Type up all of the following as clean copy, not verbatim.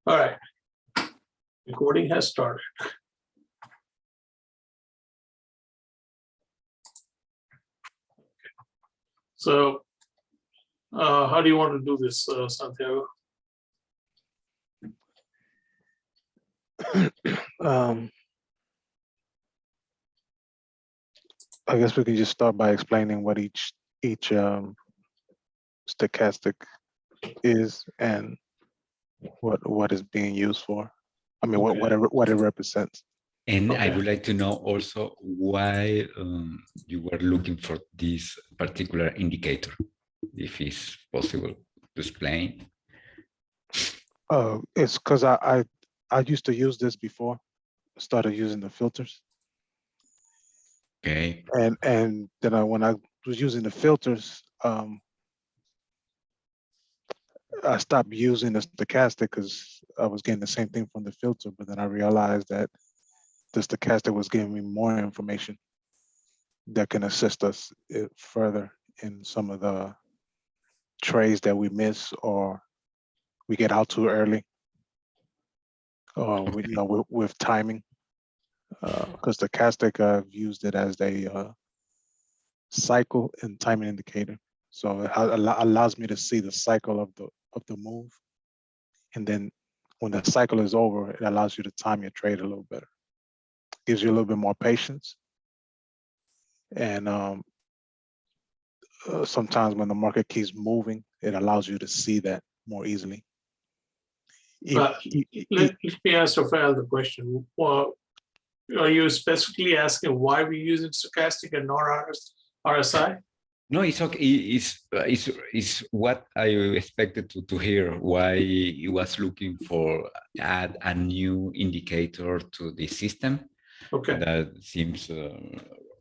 All right. Recording has started. So, how do you want to do this, Santiago? I guess we can just start by explaining what each stochastic is and what is being used for. I mean, Okay. what it represents. And I Okay. would like to know also why you were looking for this particular indicator, if it's possible to explain. It's because I used to use this before. Started using the filters, Okay. and then when I was using the filters, I stopped using the stochastic because I was getting the same thing from the filter, but then I realized that the stochastic was giving me more information that can assist us further in some of the trades that we miss or we get out too early, or with timing. Because stochastic, I've used it as a cycle and timing indicator, so it allows me to see the cycle of the move, and then when the cycle is over, it allows you to time your trade a little better. Gives you a little bit more patience, and sometimes when the market keeps moving, it allows you to see that more easily. Let me ask Rafael the question. Well, are you specifically asking why we're using stochastic and not RSI? No, it's okay. It's what I expected to hear. Why he was looking for add a new indicator to the system. Okay. That seems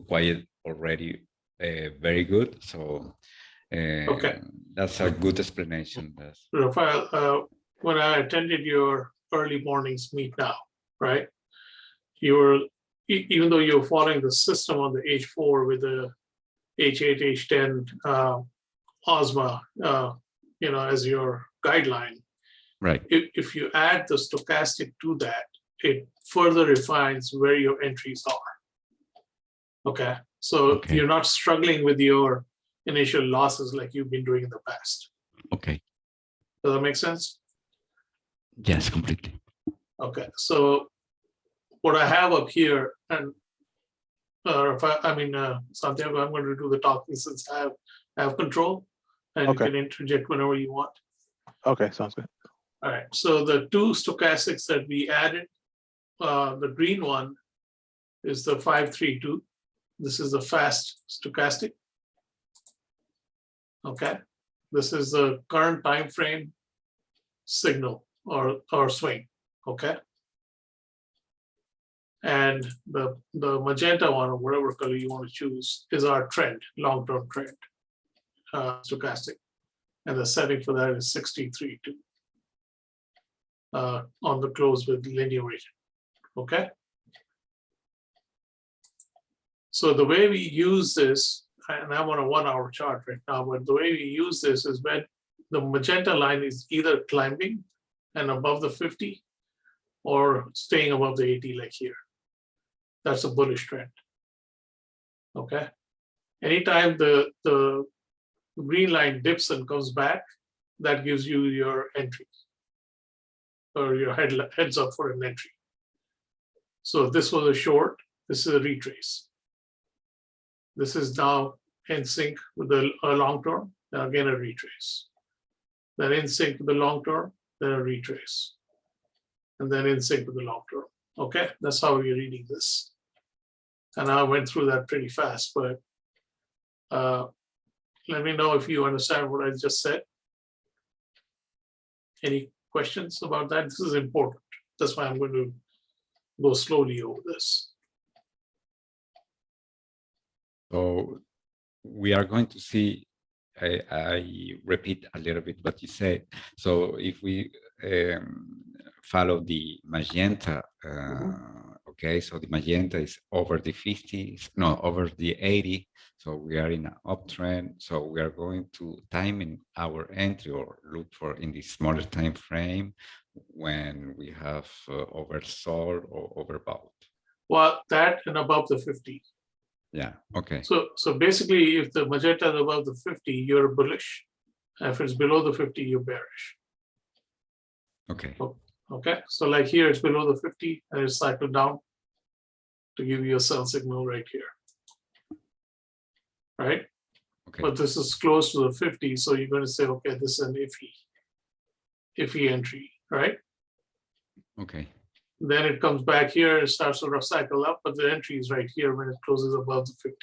quite already very good. So Okay. that's a good explanation. Rafael, when I attended your early mornings meet now, right? You were, even though you're following the system on the H4 with the H8, H10 OSMA, as your guideline. Right. If you add the stochastic to that, it further refines where your entries are. Okay. So you're not struggling with your initial losses like you've been doing in the past. Okay. Does that make sense? Yes, completely. Okay. So what I have up here, and Santiago, I'm going to do the talking since I have control, and you can interject whenever you want. Okay, sounds good. All right. So the two stochastics that we added, the green one is the 532. This is the fast stochastic. Okay. This is the current time frame signal or swing. Okay. And the magenta one, or whatever color you want to choose, is our trend, long-term trend, stochastic. And the setting for that is 63.2 on the close with linear weighted. Okay. So the way we use this, and I'm on a 1 hour chart right now, but the way we use this is when the magenta line is either climbing and above the 50 or staying above the 80 like here. That's a bullish trend. Okay. Anytime the green line dips and comes back, that gives you your entry or your heads up for an entry. So this was a short, this is a retrace. This is now in sync with the long term, then again a retrace. Then in sync with the long term, then a retrace. And then in sync with the long term. Okay, that's how we're reading this. And I went through that pretty fast, but let me know if you understand what I just said. Any questions about that? This is important. That's why I'm going to go slowly over this. So we are going to see, I repeat a little bit what you said. So if we follow the magenta, okay, so the magenta is over the 50, no, over the 80. So we are in an uptrend. So we are going to time in our entry or look for in the smaller time frame when we have oversold or overbought. Well, that and above the 50. Yeah, okay. So basically, if the magenta is above the 50, you're bullish. If it's below the 50, you're bearish. Okay. Okay, so like here, it's below the 50 and it's cycled down to give you a sell signal right here. Right? Okay. But this is close to the 50, so you're going to say, okay, this is an iffy entry, right? Okay. Then it comes back here, it starts to cycle up, but the entry is right here when it closes above the 50.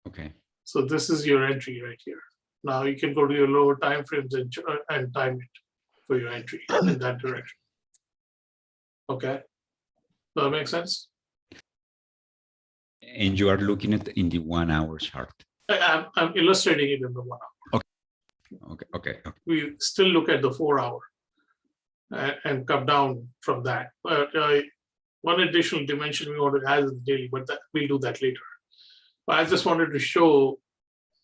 Okay. So this is your entry right here. Now you can go to your lower time frames and time it for your entry in that direction. Okay, does that make sense? And you are looking at in the 1 hour chart. I'm illustrating it in the 1 hour. Okay. We still look at the 4 hour and come down from that. But one additional dimension we want to add is the daily, but we'll do that later. But I just wanted to show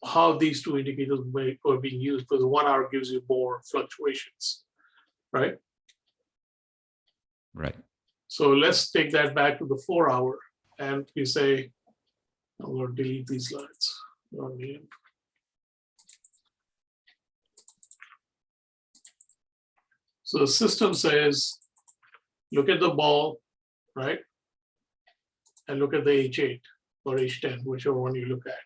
how these two indicators were being used, because the 1 hour gives you more fluctuations, right? Right. So let's take that back to the 4 hour, and we say, I'm going to delete these lines. Don't need them. So the system says, look at the ball, right? And look at the H8 or H10, whichever one you look at.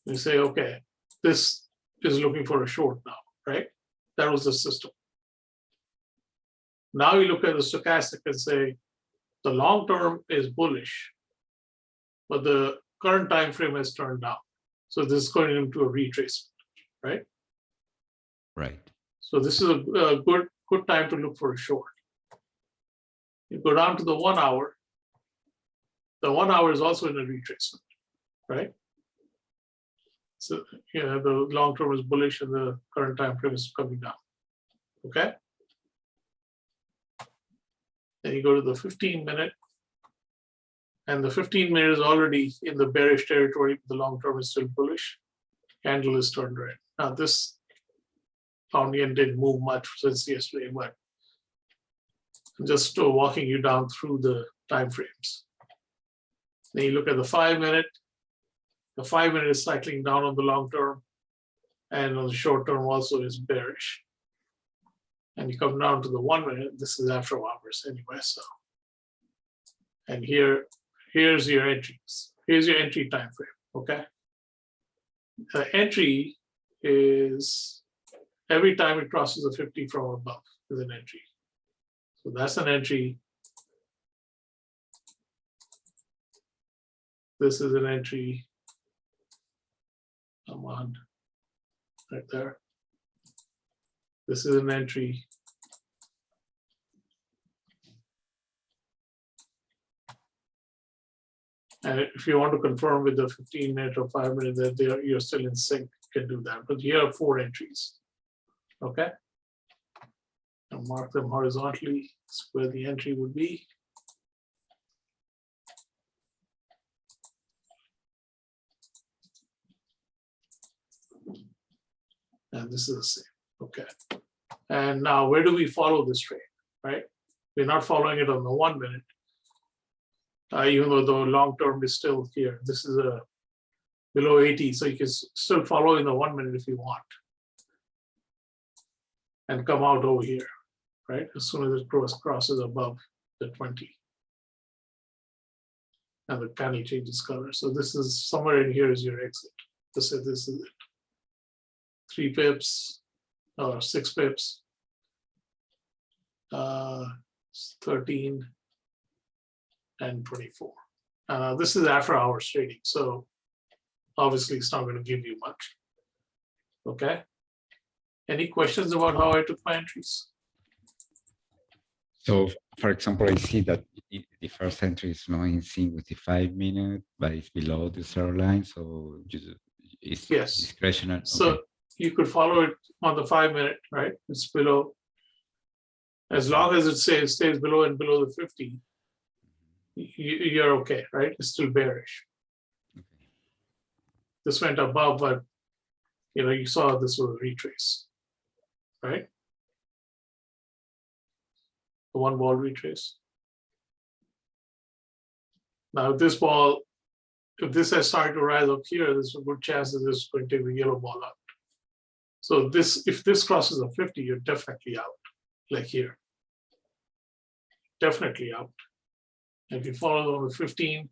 You say, okay, this is looking for a short now, right? That was the system. Now you look at the stochastic and say, the long term is bullish, but the current time frame has turned down. So this is going into a retracement, right? Right. So this is a good time to look for a short. You go down to the 1 hour. The 1 hour is also in a retracement, right? So the long term is bullish and the current time frame is coming down. Okay. Then you go to the 15-minute, and the 15-minute is already in the bearish territory. The long term is still bullish. Candle is turned red. Now this pound yen didn't move much since yesterday, but I'm just walking you down through the time frames. Then you look at the 5-minute. The 5-minute is cycling down on the long term, and on the short term also is bearish. And you come down to the 1 minute. This is after hours anyway. So, and here's your entries. Here's your entry time frame. Okay. The entry is every time it crosses the 50 from above is an entry. So that's an entry. This is an entry. Come on, right there. This is an entry. And if you want to confirm with the 15-minute or 5-minute that you're still in sync, you can do that. But here are 4 entries. Okay. And mark them horizontally. That's where the entry would be. And this is the same. Okay. And now where do we follow this trade, right? We're not following it on the 1 minute. Even though the long term is still here. This is a below 80, so you can still follow in the 1 minute if you want. And come out over here, right? As soon as it crosses above the 20. And the candle changes color. So this is somewhere in here is your exit. This is it. 3 pips or 6 pips. 13 and 24. This is after hours trading, so obviously it's not going to give you much. Okay. Any questions about how I took my entries? So, for example, I see that the first entry is not in sync with the 5-minute, but it's below the 0 line, so it's Yes. discretionary. So Okay. you could follow it on the 5-minute, right? It's below. As long as it stays below and below the 50, you're okay, right? It's still bearish. Okay. This went above, but you saw this was a retrace, right? the one ball retrace. Now, if this ball, if this has started to rise up here, there's a good chance that this is going to take the yellow ball out. So this, if this crosses a 50, you're definitely out, like here. Definitely out. If you follow on the 15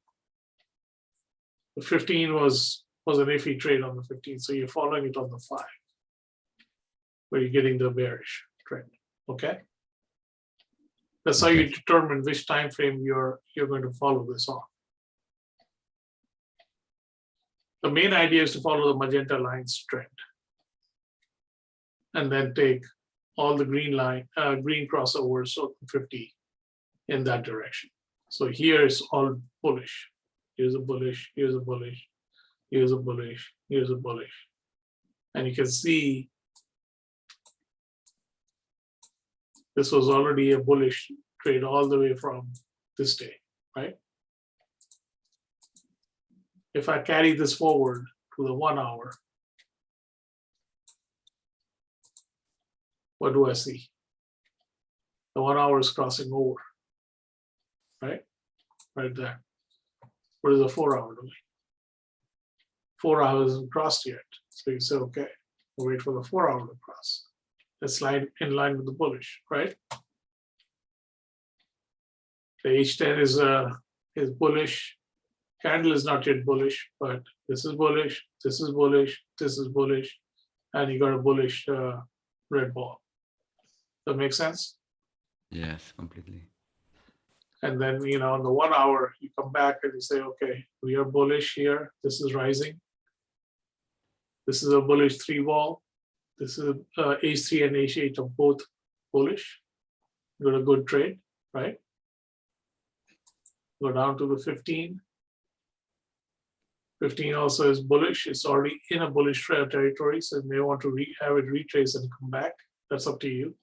was an iffy trade on the 15, so you're following it on the 5, where you're getting the bearish trend. Okay, that's how you determine which time frame you're going to follow this on. The main idea is to follow the magenta lines trend, and then take all the green crossovers, so 50 in that direction. So here is all bullish. Here's a bullish, here's a bullish, here's a bullish, here's a bullish. And you can see this was already a bullish trade all the way from this day, right? If I carry this forward to the 1 hour, what do I see? The 1 hour is crossing over, right? Right there. What is the 4 hour doing? 4 hours isn't crossed yet. So you say, okay, we'll wait for the 4 hour to cross. That's in line with the bullish, right? The H10 is bullish. Candle is not yet bullish, but this is bullish, this is bullish, this is bullish, and you got a bullish red ball. That makes sense? Yes, completely. And then, on the 1 hour, you come back and you say, okay, we are bullish here. This is rising. This is a bullish 3 ball. This is H3 and H8 are both bullish. Got a good trade, right? Go down to the 15. 15 also is bullish. It's already in a bullish territory, so you may want to have it retrace and come back. That's up to you.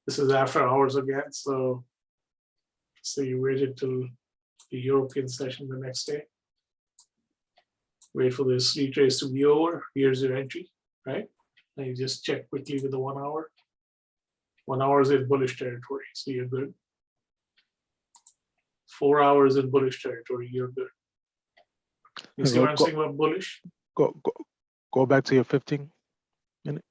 This is after hours again, so you waited till the European session the next day. Wait for this retrace to be over. Here's your entry, right? And you just check quickly with the 1 hour. 1 hour is in bullish territory, so you're good. 4 hours in bullish territory, you're good. You see what I'm saying about bullish? Go back to your 15 minute.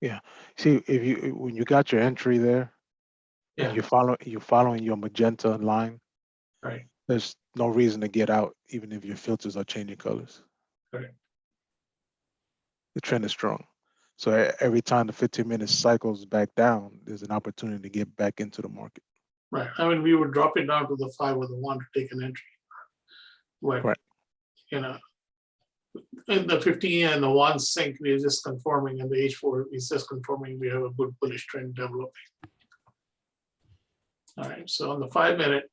Yeah. See, when you got your entry there, Yeah. and you're following your magenta line, Right. There's no reason to get out, even if your filters are changing colors. Correct. The trend is strong. So every time the 15 minutes cycles back down, there's an opportunity to get back into the market. Right. I mean, we would drop it down to the 5 or the 1 to take an entry. But, Right. In the 15 and the 1 sync, we're just confirming, and the H4 is just confirming we have a good bullish trend developing. All right. So on the 5 minute,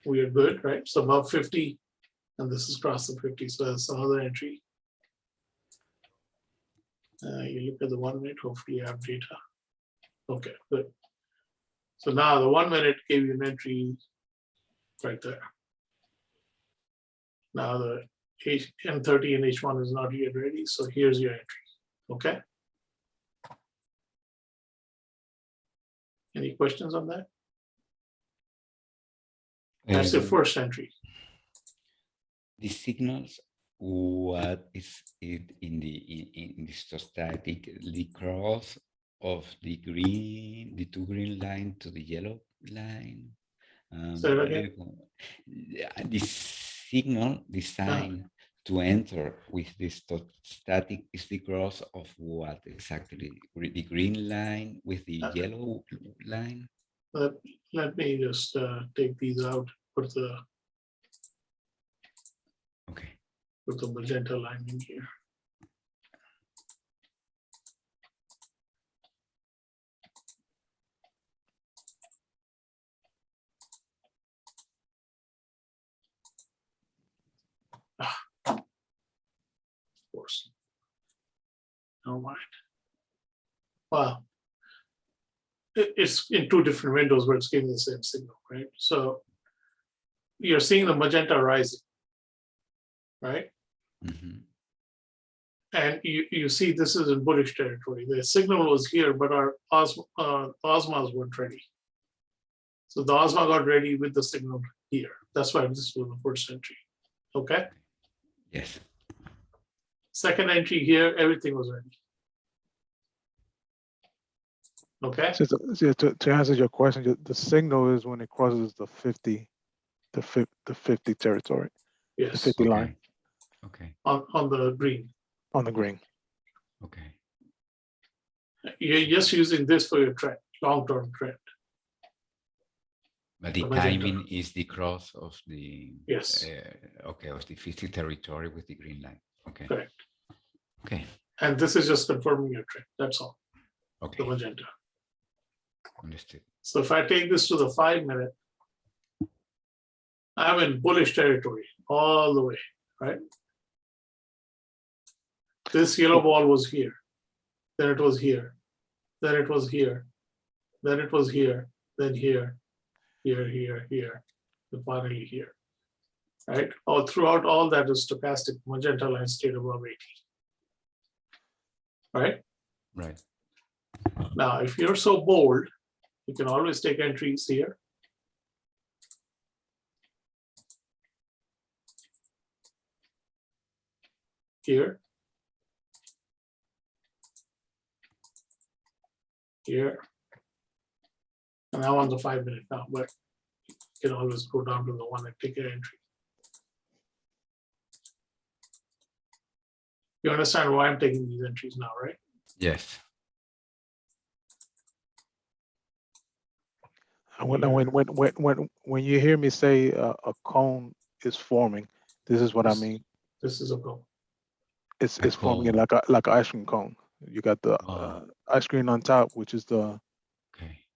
we are good, right? So above 50, and this is across the 50. So that's another entry. You look at the 1 minute, hopefully you have data. Okay, good. So now the 1 minute gave you an entry right there. Now the M30 and H1 is not yet ready, so here's your entry, okay? Any questions on that? That's your first entry. The signals, what is it in the stochastic, the cross of the two green line to the yellow line? Say it again. The signal, the sign to enter with the stochastic is the cross of what exactly? The green line with the yellow line? Let me just take these out, put the magenta line in here. Of course. Never mind. Well, it's in 2 different windows where it's giving the same signal, right? So you're seeing the magenta rising, right? Mm-hmm. And you see this is in bullish territory. The signal was here, but our Osmas weren't ready. So the Osma got ready with the signal here. That's why this was the first entry. Okay. Yes. Second entry here, everything was ready. Okay. So to answer your question, the signal is when it crosses the 50 territory, the Yes. 50 line Okay. On the green. on the green. Okay. You're just using this for your trend, long-term trend. But the The magenta. timing is the cross of the Yes. okay, of the 50 territory with the green line. Okay. Correct. Okay. And this is just confirming your trend. That's all. Okay. The magenta. Understood. So if I take this to the 5 minute, I'm in bullish territory all the way, right? This yellow ball was here, then it was here, then it was here, then it was here, then here, here, and finally here, right? All throughout all that is stochastic magenta line stayed above 80, right? Right. Now, if you're so bold, you can always take entries here. Here. Here. And I'm on the 5 minute now, but you can always go down to the one and take an entry. You understand why I'm taking these entries now, right? Yes. When you hear me say a cone is forming, this is what I mean. This is a go. It's A forming it cone. like an ice cream cone. You got the Oh. ice cream on top, which is Okay.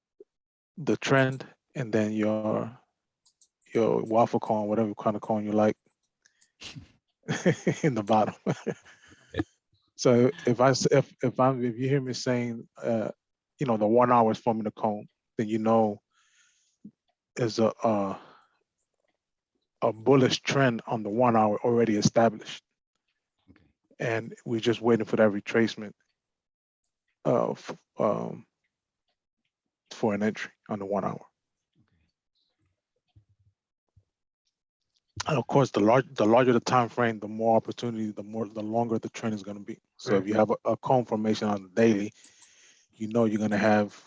the trend, and then your waffle cone, whatever kind of cone you like, in the bottom. So if you hear me saying, the 1 hour is forming the cone, then you know there's a bullish trend on the 1 hour already established, Okay. and we're just waiting for that retracement for an entry on the 1 hour. And of course, the larger the time frame, the more opportunity, the longer the trend is going to be. So Right. if you have a cone formation on the daily, you know you're going to have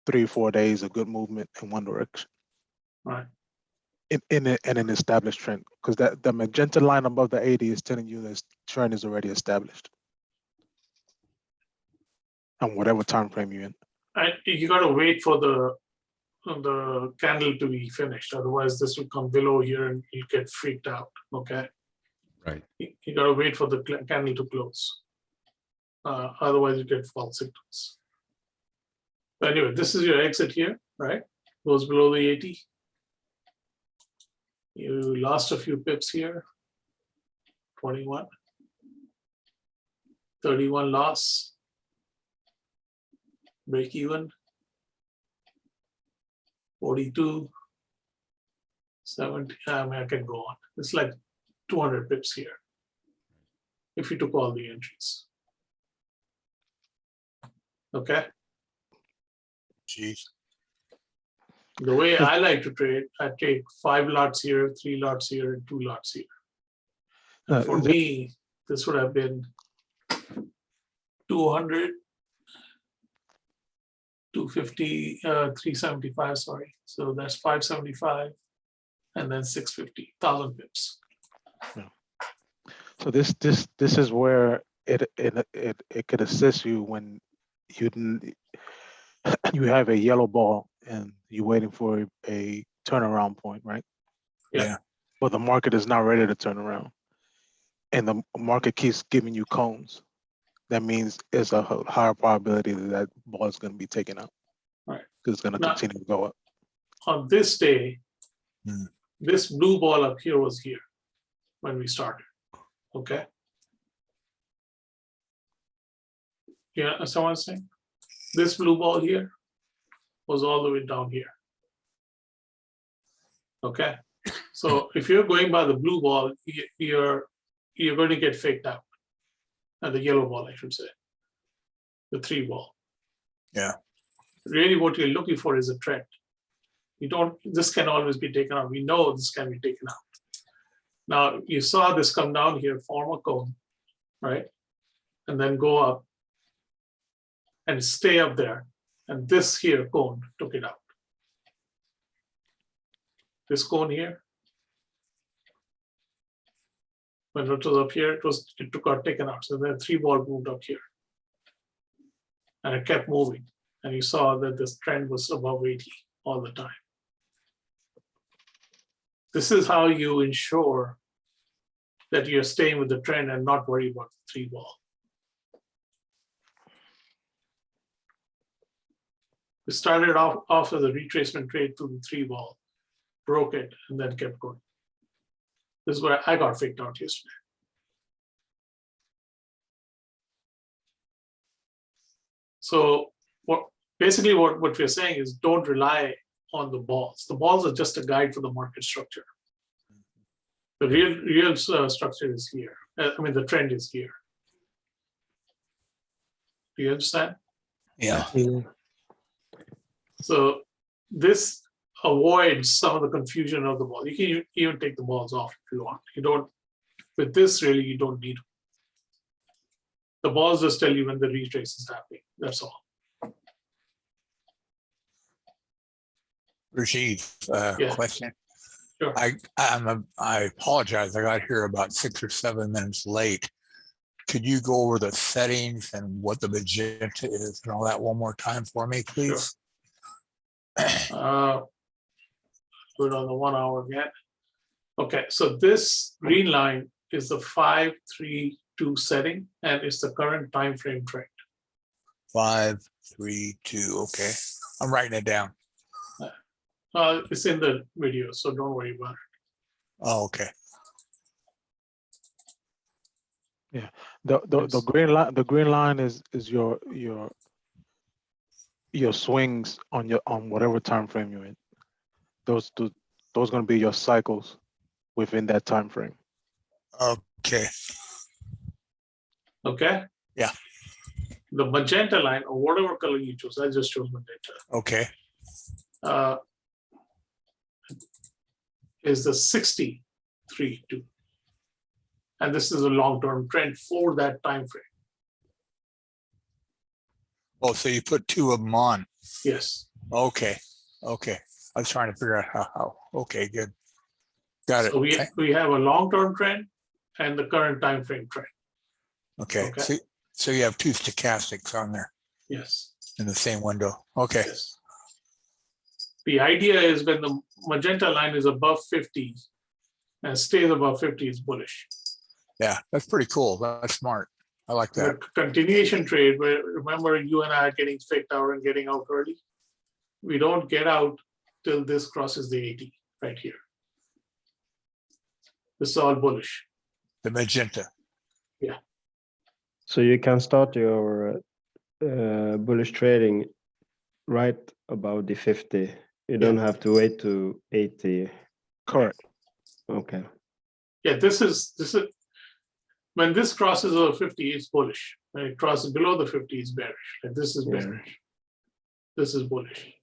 3 or 4 days of good movement in one direction. Right. In an established trend, because the magenta line above the 80 is telling you this trend is already established on whatever time frame you're in. And you got to wait for the candle to be finished. Otherwise, this will come below here and you'll get freaked out. Okay. Right. You got to wait for the candle to close. Otherwise, you get false signals. But anyway, this is your exit here, right? Goes below the 80. You lost a few pips here. 21. 31 loss. Break even. 42. 70. I can go on. It's like 200 pips here if you took all the entries. Okay. Jeez. The way I like to trade, I take 5 lots here, 3 lots here, and 2 lots here. And for me, this would have been 200, 250, 375, sorry. So that's 575, and then 650, 1,000 pips. So this is where it could assist you when you have a yellow ball and you're waiting for a turnaround point, right? Yeah. But the market is not ready to turn around, and the market keeps giving you cones. That means it's a higher probability that ball is going to be taken out. Right. Because it's going to Now- continue to go up. On this day, this blue ball up here was here when we started. Okay. Yeah, someone's saying this blue ball here was all the way down here. Okay. So if you're going by the blue ball, you're going to get faked out. the yellow ball, I should say, the 3 ball. Yeah. Really what you're looking for is a trend. This can always be taken out. We know this can be taken out. Now you saw this come down here, form a cone, right? And then go up and stay up there. And this here cone took it out. This cone here, when it was up here, it got taken out. So then 3 ball moved up here. And it kept moving. And you saw that this trend was above 80 all the time. This is how you ensure that you're staying with the trend and not worry about the 3 ball. We started off as a retracement trade to the 3 ball, broke it, and then kept going. This is where I got faked out yesterday. So basically what we're saying is don't rely on the balls. The balls are just a guide for the market structure. The real structure is here. The trend is here. Do you understand? Yeah. So this avoids some of the confusion of the ball. You can even take the balls off if you want. You don't, with this really, you don't need them. The balls just tell you when the retrace is happening. That's all. Rajiv, Yeah. question. Sure. I apologize. I got here about 6 or 7 minutes late. Could you go over the settings and what the magenta is and all that one more time for me, please? Sure. Put it on the 1 hour again. Okay, so this green line is the 5-3-2 setting, and it's the current time frame trend. 5, 3, 2. Okay, I'm writing it down. It's in the video, so don't worry about it. Oh, okay. Yeah, the green line is your swings on whatever time frame you're in. Those going to be your cycles within that time frame. Okay. Okay. Yeah. The magenta line, or whatever color you choose, I just chose magenta. Okay. Is the 60-3-2, and this is a long-term trend for that time frame. Oh, so you put 2 of them on. Yes. Okay. Okay. I was trying to figure out how. Okay, good. Got it. So we have a long-term trend and the current time frame trend. Okay. Okay. So you have 2 stochastics on there Yes. in the same window. Okay. Yes. The idea is when the magenta line is above 50 and stays above 50 is bullish. Yeah, that's pretty cool. That's smart. I like that. The continuation trade, where remember you and I are getting faked out and getting out early. We don't get out till this crosses the 80 right here. This is all bullish. The magenta. Yeah. So you can start your bullish trading right about the 50. You don't have to wait to 80. Correct. Okay. Yeah, this is when this crosses over 50, it's bullish. When it crosses below the 50, it's bearish. And this is bearish. This is bullish.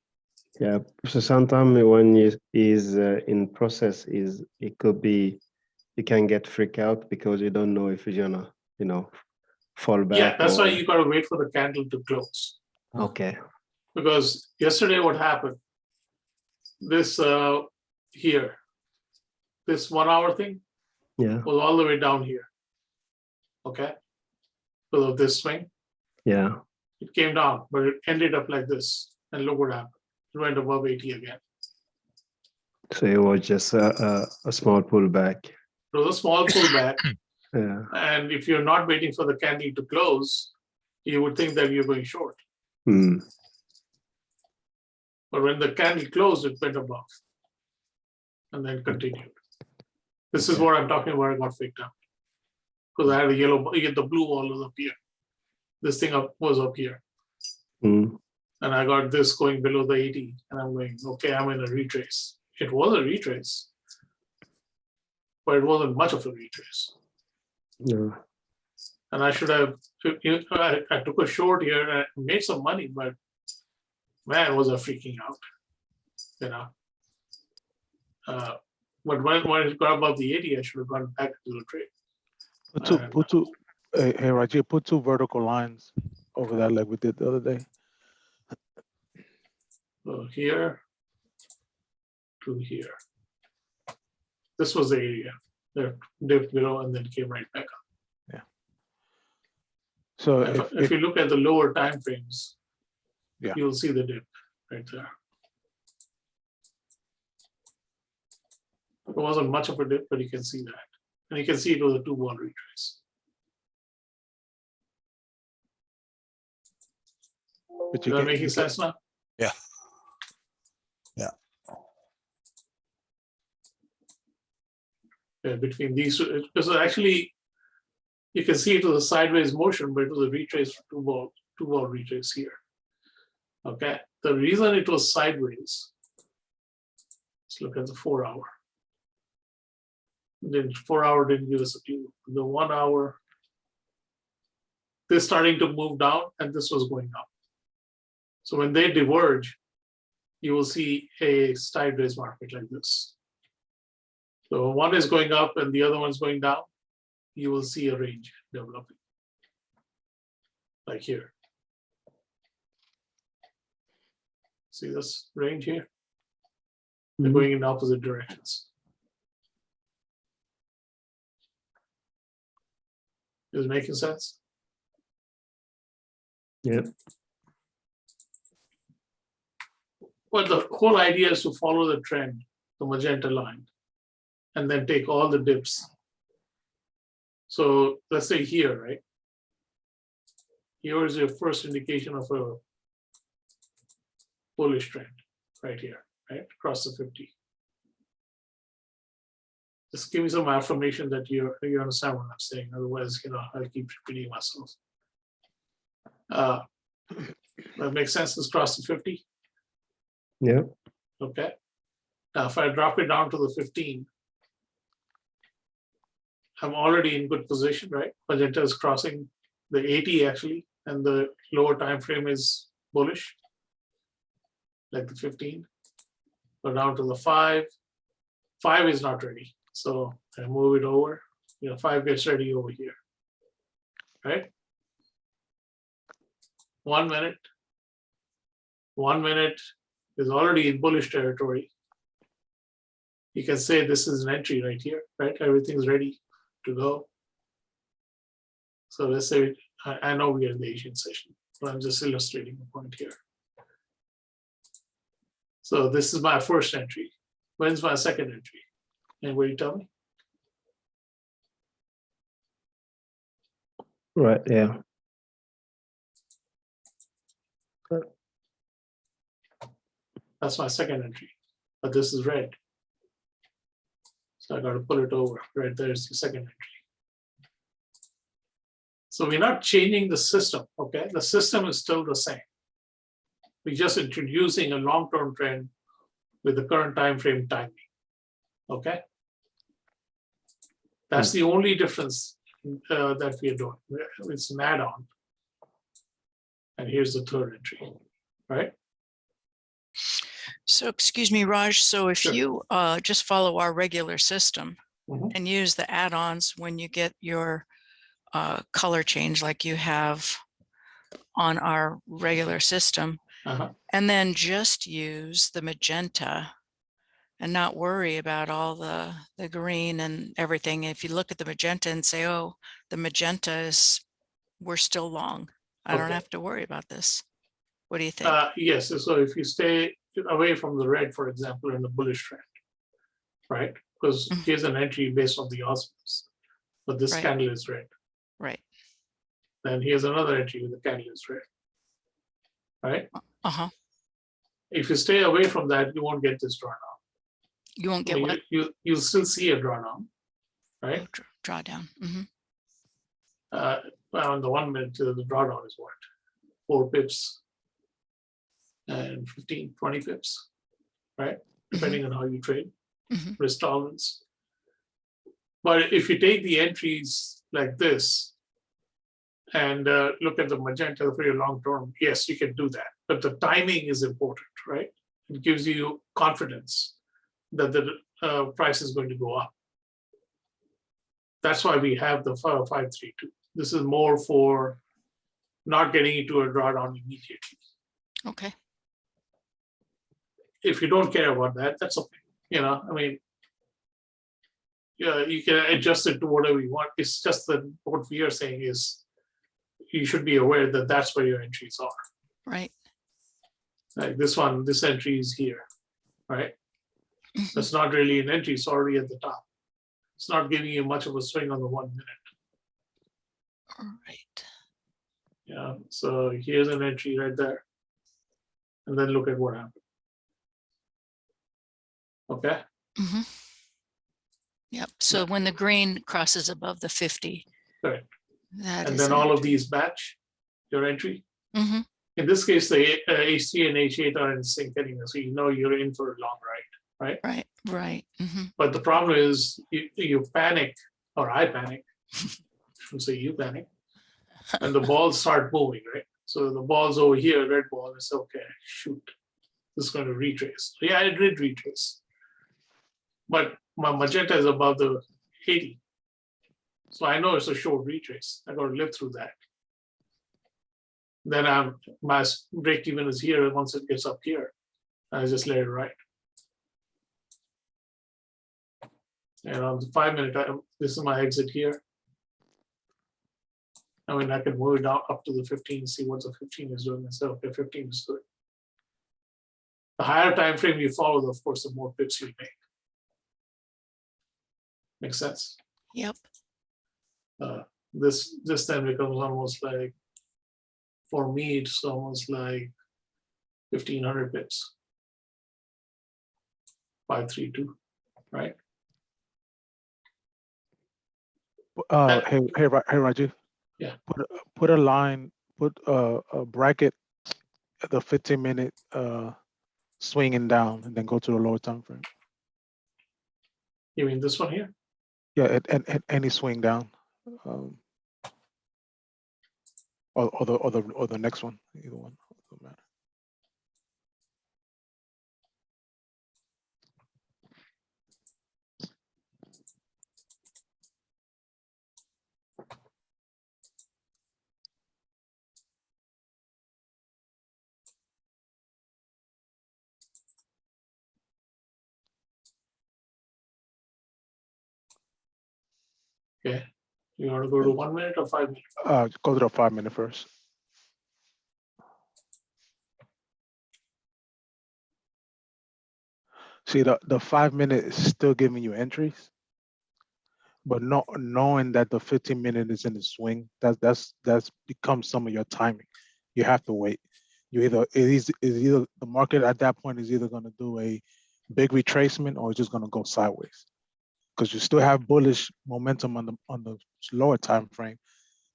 Yeah. So sometimes when you is in process, it could be you can get freaked out because you don't know if you're gonna fall back. Yeah, that's why you got to wait for the candle to close. Okay. Because yesterday what happened, this here, this 1 hour thing Yeah. was all the way down here. Okay. Because of this swing, Yeah. it came down, but it ended up like this. And look what happened. It went above 80 again. So it was just a small pullback. It was a small pullback. Yeah. And if you're not waiting for the candle to close, you would think that you're going short. Hmm. But when the candle closed, it went above and then continued. This is what I'm talking about. I got faked out because I had a yellow, you get the blue wall was up here. This thing was up here. Hmm. And I got this going below the 80 and I'm going, okay, I'm in a retrace. It was a retrace, but it wasn't much of a retrace. No. And I should have, I took a short here and I made some money, but man, was I freaking out, you know. But when it got above the 80, I should have gone back to the trade. Put two, hey, Rajir, put two vertical lines over that like we did the other day. So here to here. This was the area that dipped below and then came right back up. So If you look at the lower time frames, Yeah. you'll see the dip right there. It wasn't much of a dip, but you can see that. And you can see it was a 2-ball retrace. but Is that making sense now? Yeah. Yeah, between these two, because actually you can see it was a sideways motion, but it was a retrace, two ball retrace here. Okay, the reason it was sideways, let's look at the 4 hour. Then 4 hour didn't give us a clue. The 1 hour, they're starting to move down and this was going up. So when they diverge, you will see a sideways market like this. So one is going up and the other one's going down, you will see a range developing. Like here. See this range here? They're Mhm. going in opposite directions. Is it making sense? Yeah. Well, the whole idea is to follow the trend, the magenta line, and then take all the dips. So let's say here, right? Here is your first indication of a bullish trend, right here, right? Across the 50. Just give me some affirmation that you understand what I'm saying. Otherwise, I'll keep repeating myself. That makes sense. Let's cross the 50. Yeah. Okay. Now, if I drop it down to the 15, I'm already in good position, right? Magenta is crossing the 80 actually, and the lower time frame is bullish, like the 15. Go down to the 5. 5 is not ready, so I move it over. 5 gets ready over here, right? 1 minute. 1 minute is already in bullish territory. You can say this is an entry right here, right? Everything's ready to go. So let's say, I know we are in the Asian session, but I'm just illustrating the point here. So this is my first entry. When's my second entry? Anybody tell me? Right. Yeah. That's my second entry, but this is red. So I got to pull it over. Right there's the second entry. So we're not changing the system, okay? The system is still the same. We're just introducing a long-term trend with the current time frame timing, okay? That's the only difference that we are doing. It's an add-on. And here's the third entry, right? So excuse me, Raj. So if Sure. you just follow our regular system Mhm. and use the add-ons when you get your color change like you have on our regular system, and then just use the magenta and not worry about all the green and everything. If you look at the magenta and say, oh, the magenta is, we're still long. I don't Okay. have to worry about this. What do you think? Yes, so if you stay away from the red, for example, in the bullish trend, right? Because Mhm. here's an entry based on the osmosis, but this Right. candle is red. Right. Then here's another entry with the candle is red, right? Uh-huh. If you stay away from that, you won't get this drawdown. You won't get what? You'll still see a drawdown, right? Oh, drawdown. Mm-hmm. On the 1 minute, the drawdown is what? 4 pips and 15, 20 pips, right? Depending on how you trade, Mhm. risk tolerance. But if you take the entries like this, and look at the magenta for your long term, yes, you can do that. But the timing is important, right? It gives you confidence that the price is going to go up. That's why we have the 532. This is more for not getting into a drawdown immediately. Okay. If you don't care about that, that's okay. You know, I mean, yeah, you can adjust it to whatever you want. It's just that what we are saying is you should be aware that that's where your entries are. Right. Like this one, this entry is here, right? That's not really an entry, it's already at the top. It's not giving you much of a swing on the 1 minute. All right. Yeah, so here's an entry right there. And then look at what happened. Okay. Mm-hmm. Yep. So when the green crosses above the 50, Correct. that And is then an all of entry. these match your entry. Mm-hmm. In this case, the H3 and H8 are in sync anyway, so you know you're in for a long ride, right? Right. Right. Mm-hmm. But the problem is you panic, or I panic. I shouldn't say you panic, and the balls start moving, right? So the ball's over here, red ball, it's okay, shoot, this is going to retrace. So yeah, it did retrace. But my magenta is above the 80. So I know it's a short retrace. I got to live through that. Then my break even is here. Once it gets up here, I just let it ride. And on the 5 minute, this is my exit here. I mean, I can move it down up to the 15, see what the 15 is doing, and say, okay, 15 is good. The higher time frame you follow, of course, the more pips you make. Makes sense? Yep. This then becomes almost like, for me, it's almost like 1,500 pips. 532, right? Hey, Raju. Yeah. Put a line, put a bracket at the 15-minute swinging down, and then go to the lower time frame. You mean this one here? Yeah, at any swing down, or the next one, either one. Doesn't matter. Okay. You want to go to 1 minute or 5 minutes? Go to the 5 minute first. See, the 5 minute is still giving you entries, but not knowing that the 15 minute is in the swing, that's becomes some of your timing. You have to wait. It is either the market at that point is either going to do a big retracement or it's just going to go sideways, because you still have bullish momentum on the lower time frame,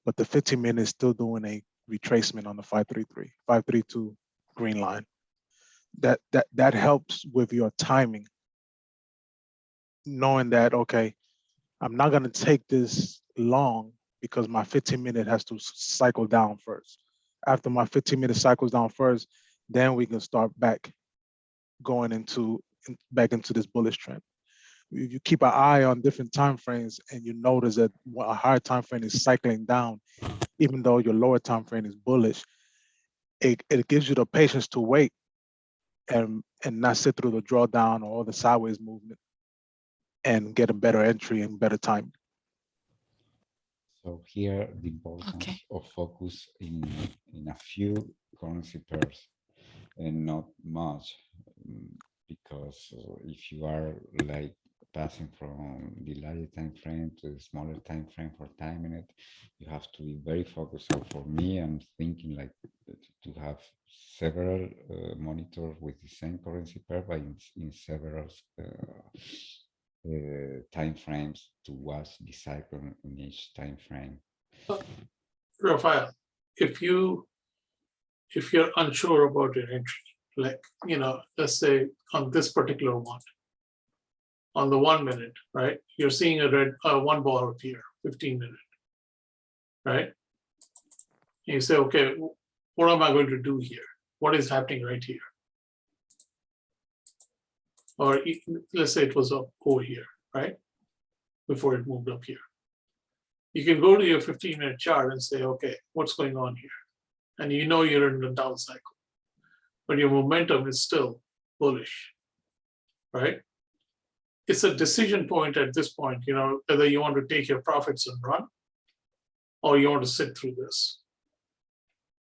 but the 15 minute is still doing a retracement on the 532 green line. That helps with your timing, knowing that, okay, I'm not going to take this long because my 15 minute has to cycle down first. After my 15 minute cycles down first, then we can start back into this bullish trend. If you keep an eye on different time frames and you notice that a higher time frame is cycling down, even though your lower time frame is bullish, it gives you the patience to wait and not sit through the drawdown or the sideways movement and get a better entry and better time. So here the importance of focus in a few currency pairs and not much, because if you are like passing from the larger time frame to the smaller time frame for time minute, you have to be very focused. So for me, I'm thinking like to have several monitors with the same currency pair, but in several time frames to watch the cycle in each time frame. Rafael, if you're unsure about your entry, like, let's say on this particular one, on the 1 minute, right? You're seeing a red one ball appear, 15 minute, right? You say, okay, what am I going to do here? What is happening right here? Or let's say it was up over here, right? Before it moved up here. You can go to your 15-minute chart and say, okay, what's going on here? And you know you're in a down cycle, but your momentum is still bullish, right? It's a decision point at this point, you know, whether you want to take your profits and run, or you want to sit through this.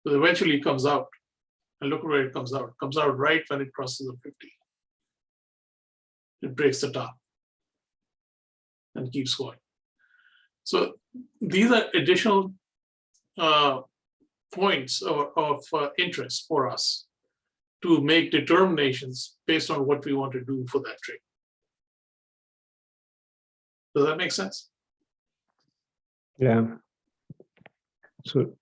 But eventually it comes out, and look where it comes out. It comes out right when it crosses the 50. It breaks the top and keeps going. So these are additional points of interest for us to make determinations based on what we want to do for that trade. Does that make sense? Yeah. So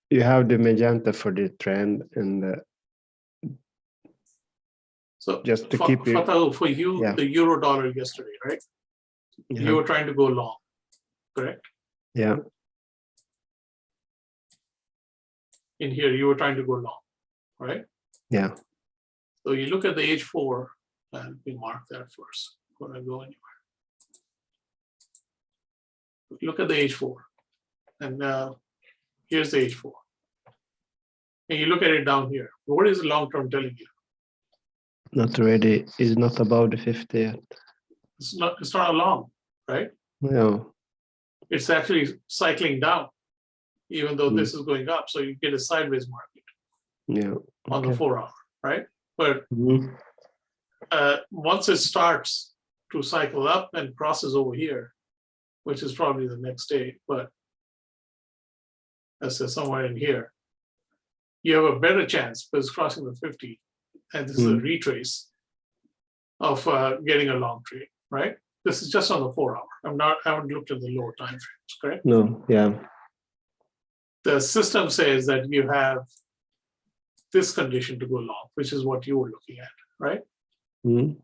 you have the magenta for the trend, and So just to keep you, Fatah, for you, yeah. the euro dollar yesterday, right? Yeah. You were trying to go long, correct? Yeah. In here, you were trying to go long, right? Yeah. So you look at the H4, and we mark that first before I go anywhere. Look at the H4, and here's the H4. And you look at it down here. What is the long term telling you? Not ready. Is not about the 50 yet. It's not a long, right? No. It's actually cycling down, even though this is going up. So you get a sideways market Yeah. on the 4 hour, right? But Mhm. once it starts to cycle up and crosses over here, which is probably the next day, but let's say somewhere in here, you have a better chance because it's crossing the 50, and this is a retrace of getting a long trade, right? This is just on the 4 hour. I haven't looked at the lower time frames, correct? No. Yeah. The system says that you have this condition to go long, which is what you were looking at, right? Mhm.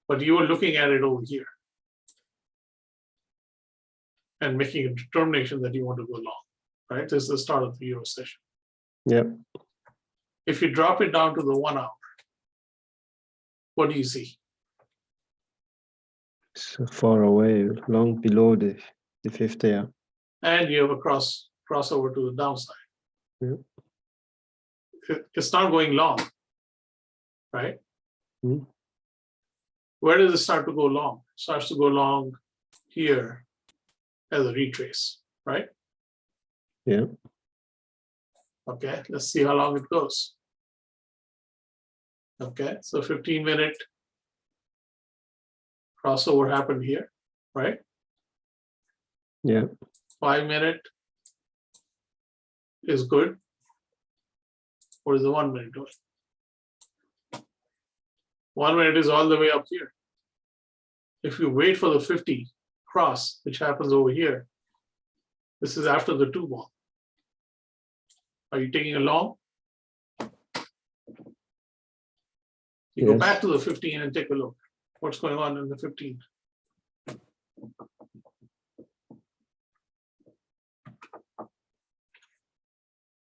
But you were looking at it over here and making a determination that you want to go long, right? This is the start of the euro session. Yep. If you drop it down to the 1 hour, what do you see? So far away, long below the 50. Yeah. And you have a crossover to the downside. Yep. It's not going long, right? Mhm. Where does it start to go long? It starts to go long here as a retrace, right? Yeah. Okay, let's see how long it goes. Okay, so 15-minute crossover happened here, right? Yeah. 5-minute is good. What is the 1 minute doing? 1 minute is all the way up here. If you wait for the 50 cross, which happens over here, this is after the 2 ball. Are you taking a long? You go Yes. back to the 15 and take a look. What's going on in the 15?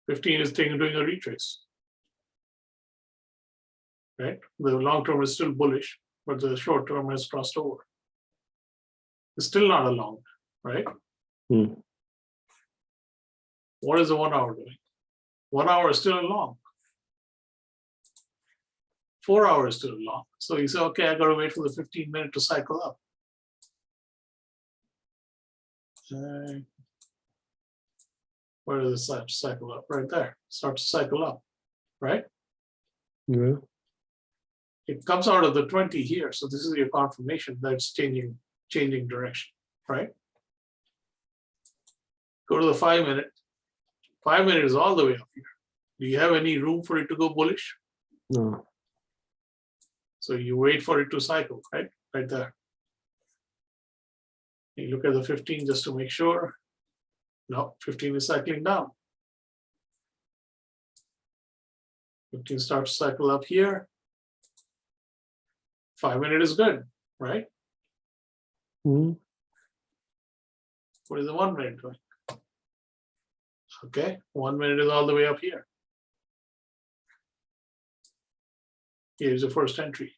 $15 is doing a retrace, right? The long term is still bullish, but the short term has crossed over. It's still not a long, right? Mm. What is the 1 hour doing? 1 hour is still a long. 4 hours is still long. So you say, okay, I got to wait for the 15-minute to cycle up. Where does it start to cycle up? Right there. Starts to cycle up, right? Yeah. It comes out of the 20 here. So this is your confirmation that it's changing direction, right? Go to the 5-minute. 5-minute is all the way up here. Do you have any room for it to go bullish? No. So you wait for it to cycle, right? Right there. You look at the 15 just to make sure. No, 15 is cycling down. 15 starts to cycle up here. 5-minute is good, right? Mhm. What is the 1 minute doing? Okay, 1 minute is all the way up here. Here's the first entry.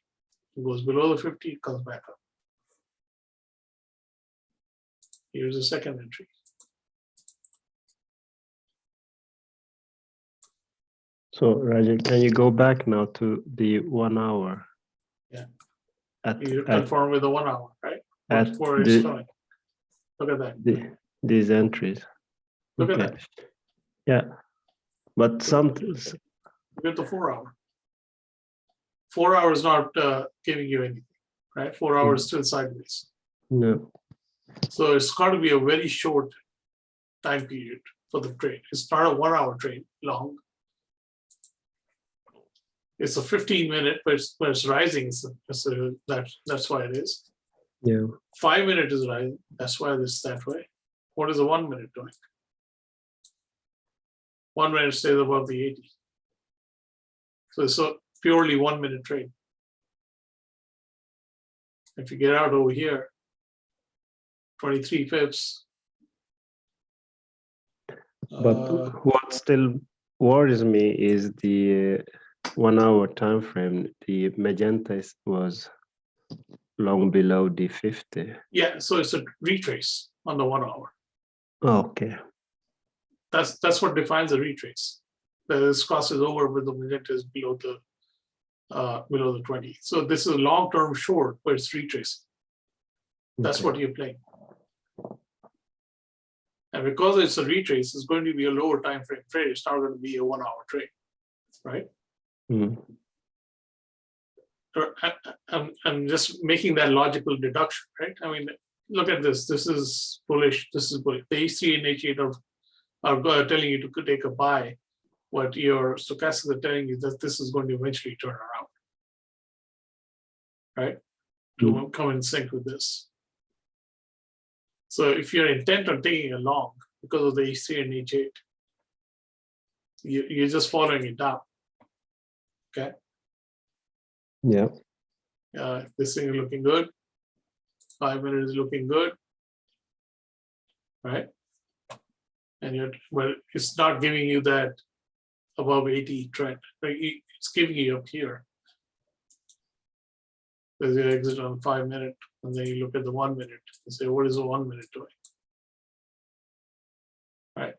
It goes below the 50, it comes back up. Here's the second entry. So Rajan, can you go back now to the 1 hour? Yeah. At, You at, confirm with the 1 hour, right? at Where it's going. Look at that. these entries. Look at that. Yeah, but some Look at the 4 hour. 4 hours not giving you anything, right? 4 hours still sideways. no. So it's got to be a very short time period for the trade. It's not a 1 hour trade long. It's a 15-minute, but it's rising. So that's why it is. Yeah. 5 minute is rising. That's why it's that way. What is a 1 minute doing? 1 minute stays above the 80. So it's a purely 1 minute trade. If you get out over here, 23 pips. But what still worries me is the 1 hour time frame. The magenta was long below the 50. Yeah, so it's a retrace on the 1 hour. Okay. That's what defines a retrace. This crosses over with the magenta is below the 20. So this is a long-term short, but it's retracing. That's what you're playing. And because it's a retrace, it's going to be a lower time frame trade. It's not going to be a 1 hour trade, right? Mm. I'm just making that logical deduction, right? I mean, look at this. This is bullish. This is bullish. The H3 and H8 are telling you to take a buy. What your stochastics are telling you that this is going to eventually turn around, right? To come in sync with this. So if you're intent on taking a long because of the H3 and H8, you're just following it down. Okay. Yeah. This thing is looking good. 5 minutes is looking good. Right. And well, it's not giving you that above 80 trend. Right? It's giving you up here. There's your exit on 5 minute, and then you look at the 1 minute and say, what is the 1 minute doing? Right.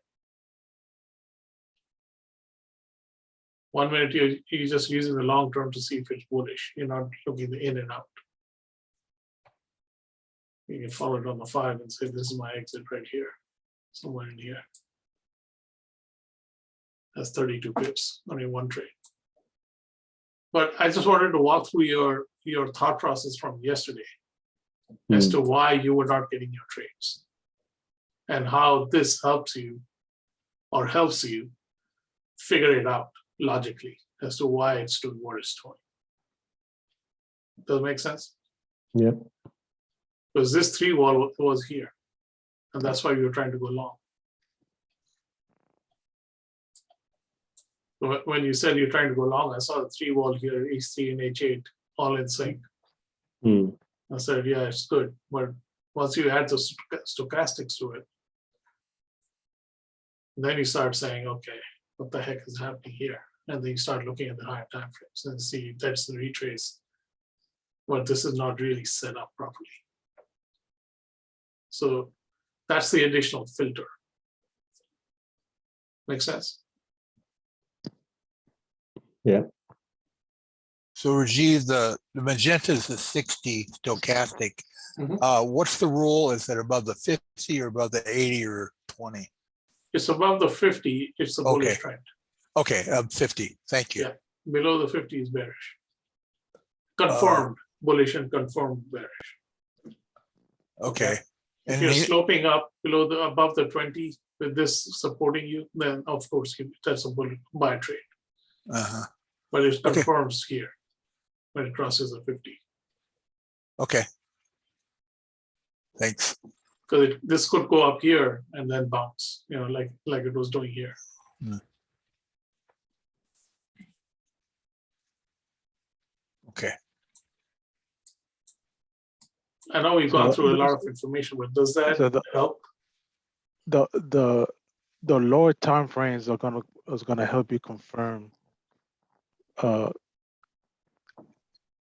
1 minute, you're just using the long term to see if it's bullish. You're not looking in and out. You can follow it on the 5 and say, this is my exit right here, somewhere in here. That's 32 pips, only one trade. But I just wanted to walk through your thought process from yesterday as to why you were not getting your trades and how this helps you or helps you figure it out logically as to why it's doing what it's doing. Does it make sense? Yeah. Because this 3 wall was here, and that's why we were trying to go long. When you said you're trying to go long, I saw the 3 wall here, H3 and H8, all in sync. I said, yeah, it's good. But once you add the stochastics to it, then you start saying, okay, what the heck is happening here? And then you start looking at the higher time frames and see that's the retrace. But this is not really set up properly. So that's the additional filter. Make sense? Yeah. So Rajiv, the magenta is the 60 stochastic. What's the rule? Is it above the 50 or above the 80 or 20? It's above the 50, it's a bullish trend. Okay, 50. Thank you. Yeah, below the 50 is bearish. Confirmed bullish and confirmed bearish. Okay. If you're sloping up above the 20 with this supporting you, then of course that's a buy trade. But it confirms here when it crosses the 50. Okay. Thanks. Because this could go up here and then bounce, like it was doing here. Okay. I know we've gone through a lot of information, but does that help? The the lower time frames are gonna help you confirm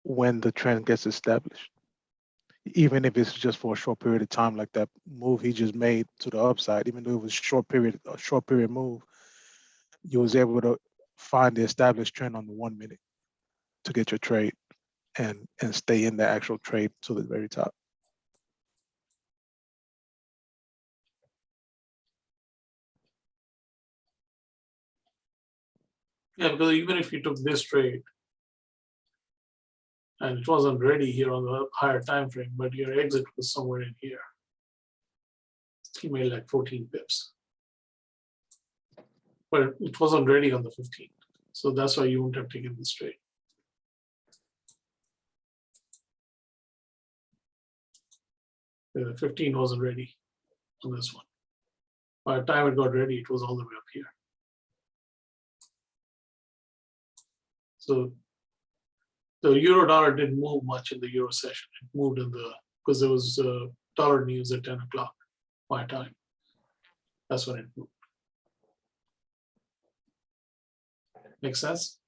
when the trend gets established, even if it's just for a short period of time, like that move he just made to the upside. Even though it was a short period move, you was able to find the established trend on the 1 minute to get your trade and stay in the actual trade to the very top. Yeah, because even if you took this trade and it wasn't ready here on the higher time frame, but your exit was somewhere in here, you made like 14 pips. But it wasn't ready on the 15th. So that's why you wouldn't have taken this trade. The 15 wasn't ready on this one. By the time it got ready, it was all the way up here. So the euro dollar didn't move much in the euro session. It moved in the, because there was dollar news at 10 o'clock my time. That's when it moved. Make sense?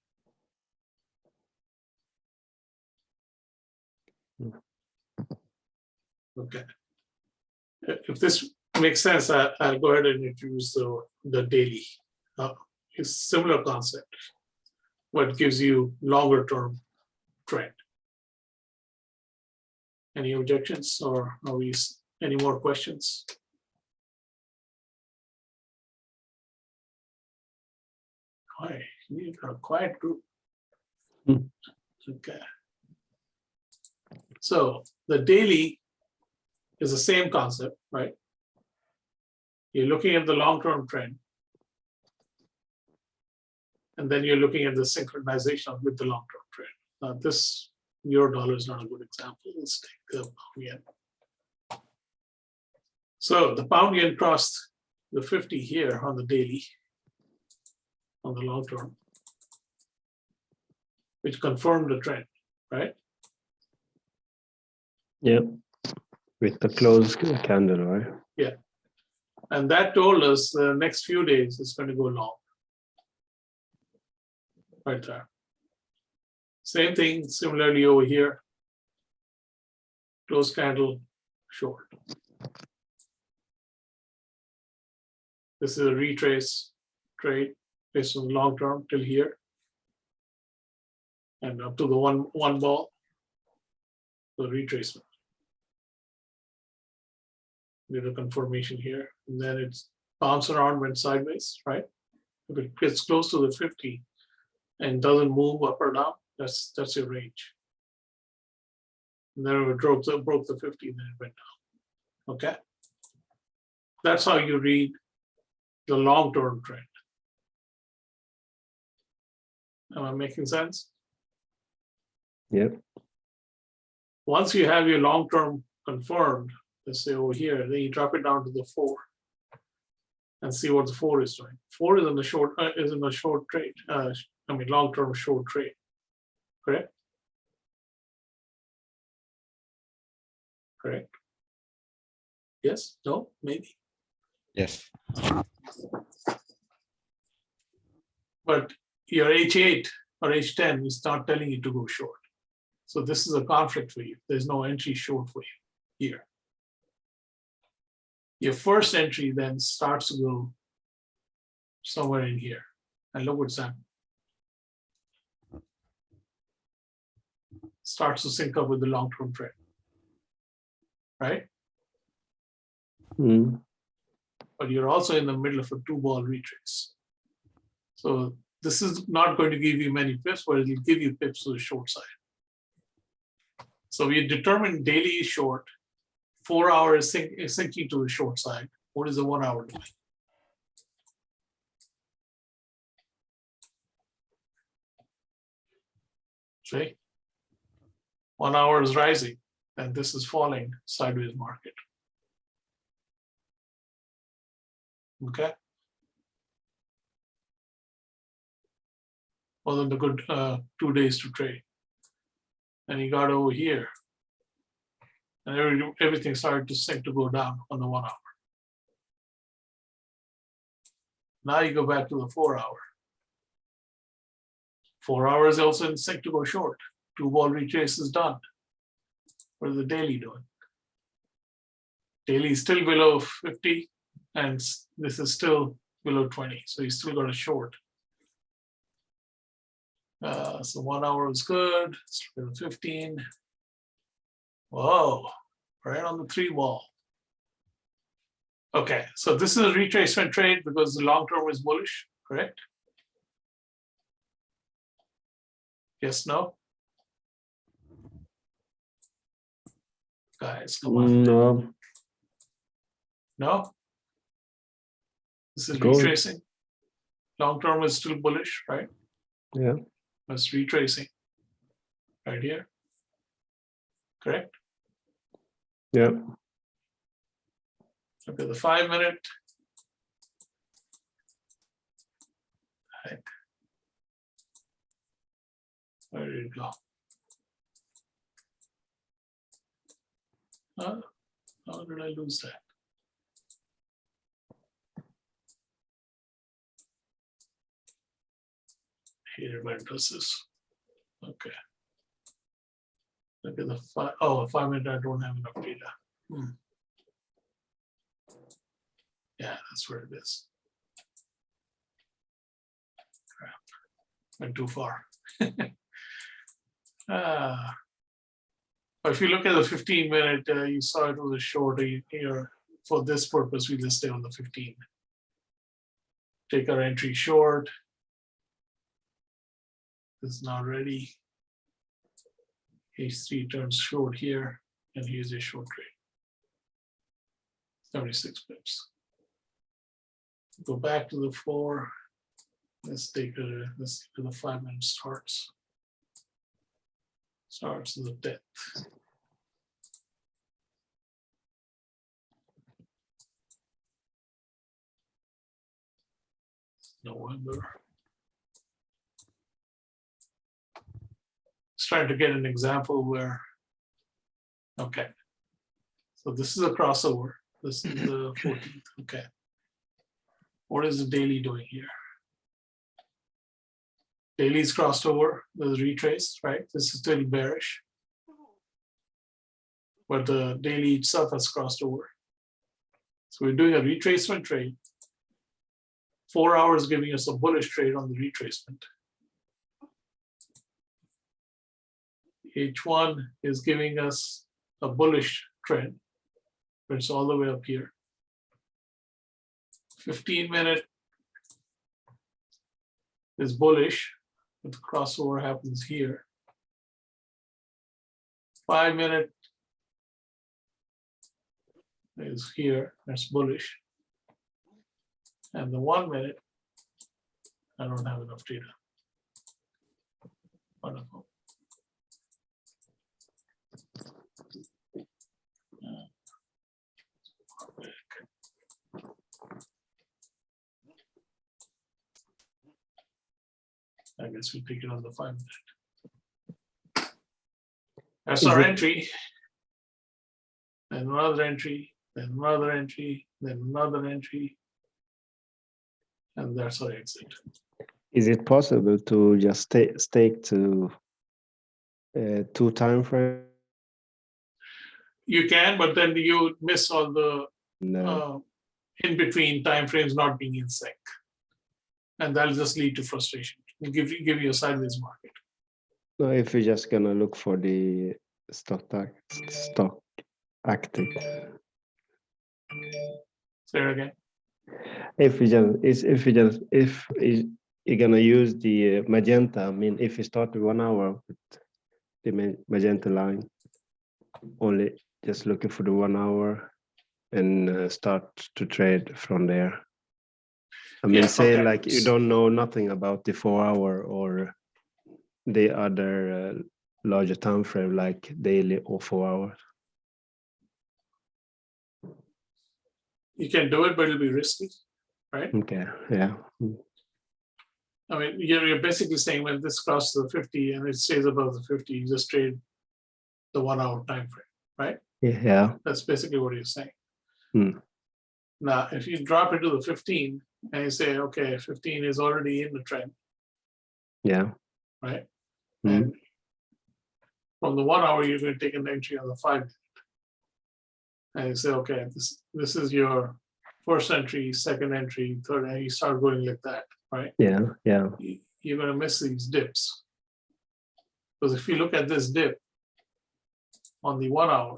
Okay. If this makes sense, I'll go ahead and introduce the daily. It's similar concept, what gives you longer term trend. Any objections, or are we any more questions? Hi, you've got a quiet group. Okay. So the daily is the same concept, right? You're looking at the long-term trend, and then you're looking at the synchronization with the long-term trend. Now this euro dollar is not a good example. Let's take the pound yen. So the pound yen crossed the 50 here on the daily, on the long term, which confirmed the trend, right? Yeah, with the closed candle, right? Yeah. And that told us the next few days it's going to go long. Right there. Same thing, similarly over here. Closed candle, short. This is a retrace trade based on the long term till here. And up to the one ball, the retracement. Did a confirmation here, and then it's bounced around, went sideways, right? If it gets close to the 50 and doesn't move up or down, that's your range. And then it broke the 50, then it went down. Okay. That's how you read the long-term trend. Am I making sense? Yep. Once you have your long-term confirmed, let's say over here, then you drop it down to the 4 and see what the 4 is doing. 4 is in the short trade. I mean long-term short trade. Correct? Correct. Yes? No? Maybe. Yes. But your H8 or H10 is not telling you to go short. So this is a conflict for you. There's no entry short for you here. Your first entry then starts to go somewhere in here. And look what's happening. Starts to sync up with the long-term trend. Right? Mm. But you're also in the middle of a 2-ball retrace. So this is not going to give you many pips, but it'll give you pips to the short side. So we determined daily is short, 4 hours is sinking to the short side. What is the 1 hour doing? See? 1 hour is rising, and this is falling, sideways market. Okay. Wasn't a good 2 days to trade. And he got over here. And everything started to sink to go down on the 1 hour. Now you go back to the 4 hour. 4 hours also in sync to go short. 2 ball retrace is done. What is the daily doing? Daily is still below 50, and this is still below 20. So you still got a short. So 1 hour is good. Let's look at the 15. Whoa, right on the 3 ball. Okay, so this is a retracement trade because the long term is bullish, correct? Yes, no? Guys, come on. No, No? This is Go. retracing. Long term is still bullish, right? yeah, That's retracing right here. Correct? yeah. Look at the 5 minute. Heck. Where did it go? How did I lose that? Here, where does this? Okay. Look at the 5. Oh, 5 minute, I don't have enough data. Yeah, that's where it is. Crap. Went too far. If you look at the 15 minute, you saw it was a short here. For this purpose, we just stay on the 15. Take our entry short. This is now ready. H3 turns short here, and here's a short trade. 76 pips. Go back to the 4. Let's take the 5 minute starts. Starts in the 10th. November. Just trying to get an example where, okay. So this is a crossover. This is the 14th. Okay. What is the daily doing here? Daily's crossed over, there's retrace, right? This is still bearish. But the daily itself has crossed over. So we're doing a retracement trade. 4 hours giving us a bullish trade on the retracement. H1 is giving us a bullish trend, but it's all the way up here. 15 minute is bullish, but the crossover happens here. 5 minute is here, that's bullish. And the 1 minute, I don't have enough data. Wonderful. I guess we pick it on the 5 minute. That's our entry. Then another entry, then another entry, then another entry. And that's our exit. Is it possible to just stake to 2 time frame? You can, but then you miss all the No. in between time frames not being in sync. And that'll just lead to frustration. It'll give you a sideways market. No, if you're just gonna look for the stochastic. Say it again. If you're gonna use the magenta, I mean, if you start with 1 hour with the magenta line, only just looking for the 1 hour and start to trade from there. I mean, Yeah, say okay. like you don't know nothing about the 4 hour or the other larger time frame like daily or 4 hours. You can do it, but it'll be risky, right? Okay, yeah. I mean, you're basically saying when this crosses the 50 and it stays above the 50, you just trade the 1 hour time frame, right? Yeah. That's basically what you're saying. Hmm. Now, if you drop into the 15, And you say, okay, 15 is already in the trend, Yeah. right? Mhm. And from the 1 hour, you're going to take an entry on the 5 minute. And you say, okay, this is your first entry, second entry, third, and you start going like that, right? Yeah. Yeah. You're going to miss these dips. Because if you look at this dip on the 1 hour,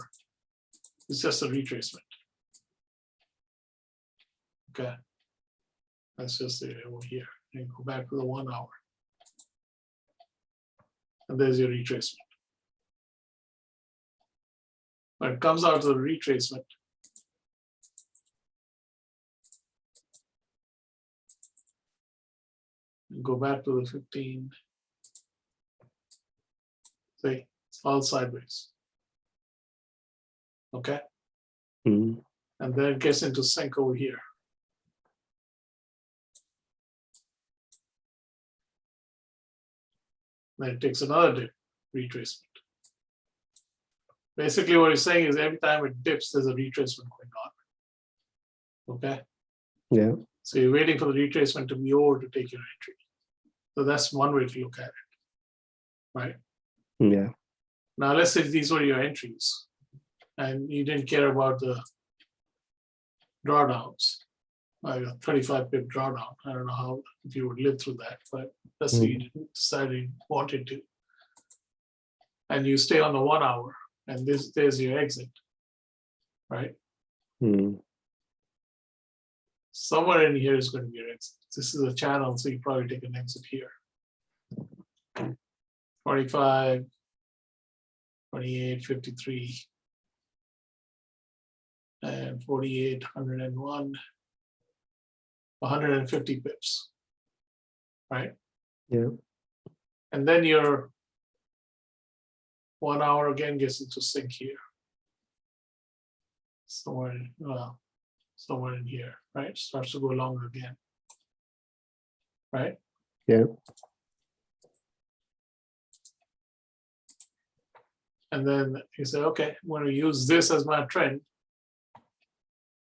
it's just a retracement. Okay. That's just it over here. And go back to the 1 hour. And there's your retracement. When it comes out to the retracement, go back to the 15. See, it's all sideways. Okay. Mhm. And then it gets into sync over here. Then it takes another dip, retracement. Basically, what he's saying is every time it dips, there's a retracement going on. Okay. Yeah. So you're waiting for the retracement to be over to take your entry. So that's one way to look at it. Right. Yeah. Now let's say these were your entries and you didn't care about the drawdowns, like a 35 pip drawdown. I don't know how if you would live through that, but let's say you didn't decide you wanted to. And you stay on the 1 hour and there's your exit. Right? Mhm. Somewhere in here is going to be your exit. This is a channel, so you probably take an exit here. 25, 28, 53, and 48, 101, 150 pips, right? Yeah. And then your 1 hour again gets into sync here. Somewhere in here, right? Starts to go longer again, right? Yeah. And then you say, okay, I'm going to use this as my trend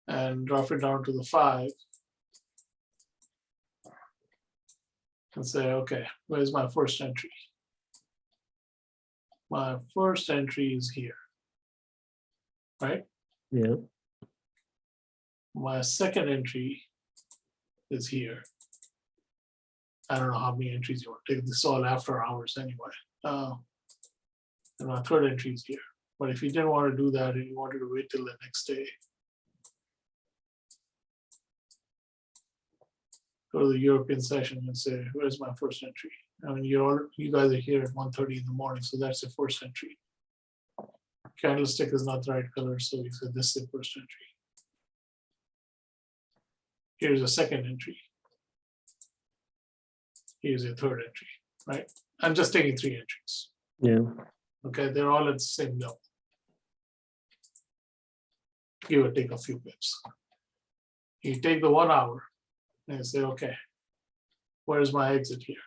and drop it down to the 5 and say, okay, where's my first entry? My first entry is here, right? Yeah. My second entry is here. I don't know how many entries you want to take. This is all after hours anyway. And my third entry is here. But if you didn't want to do that and you wanted to wait till the next day, go to the European session and say, where's my first entry? I mean, you guys are here at 1:30 in the morning, so that's the first entry. Candlestick is not the right color, so you said this is the first entry. Here's a second entry. Here's a third entry, right? I'm just taking 3 entries. Yeah. Okay, they're all at the same level. Give or take a few pips. You take the 1 hour and say, okay, where's my exit here?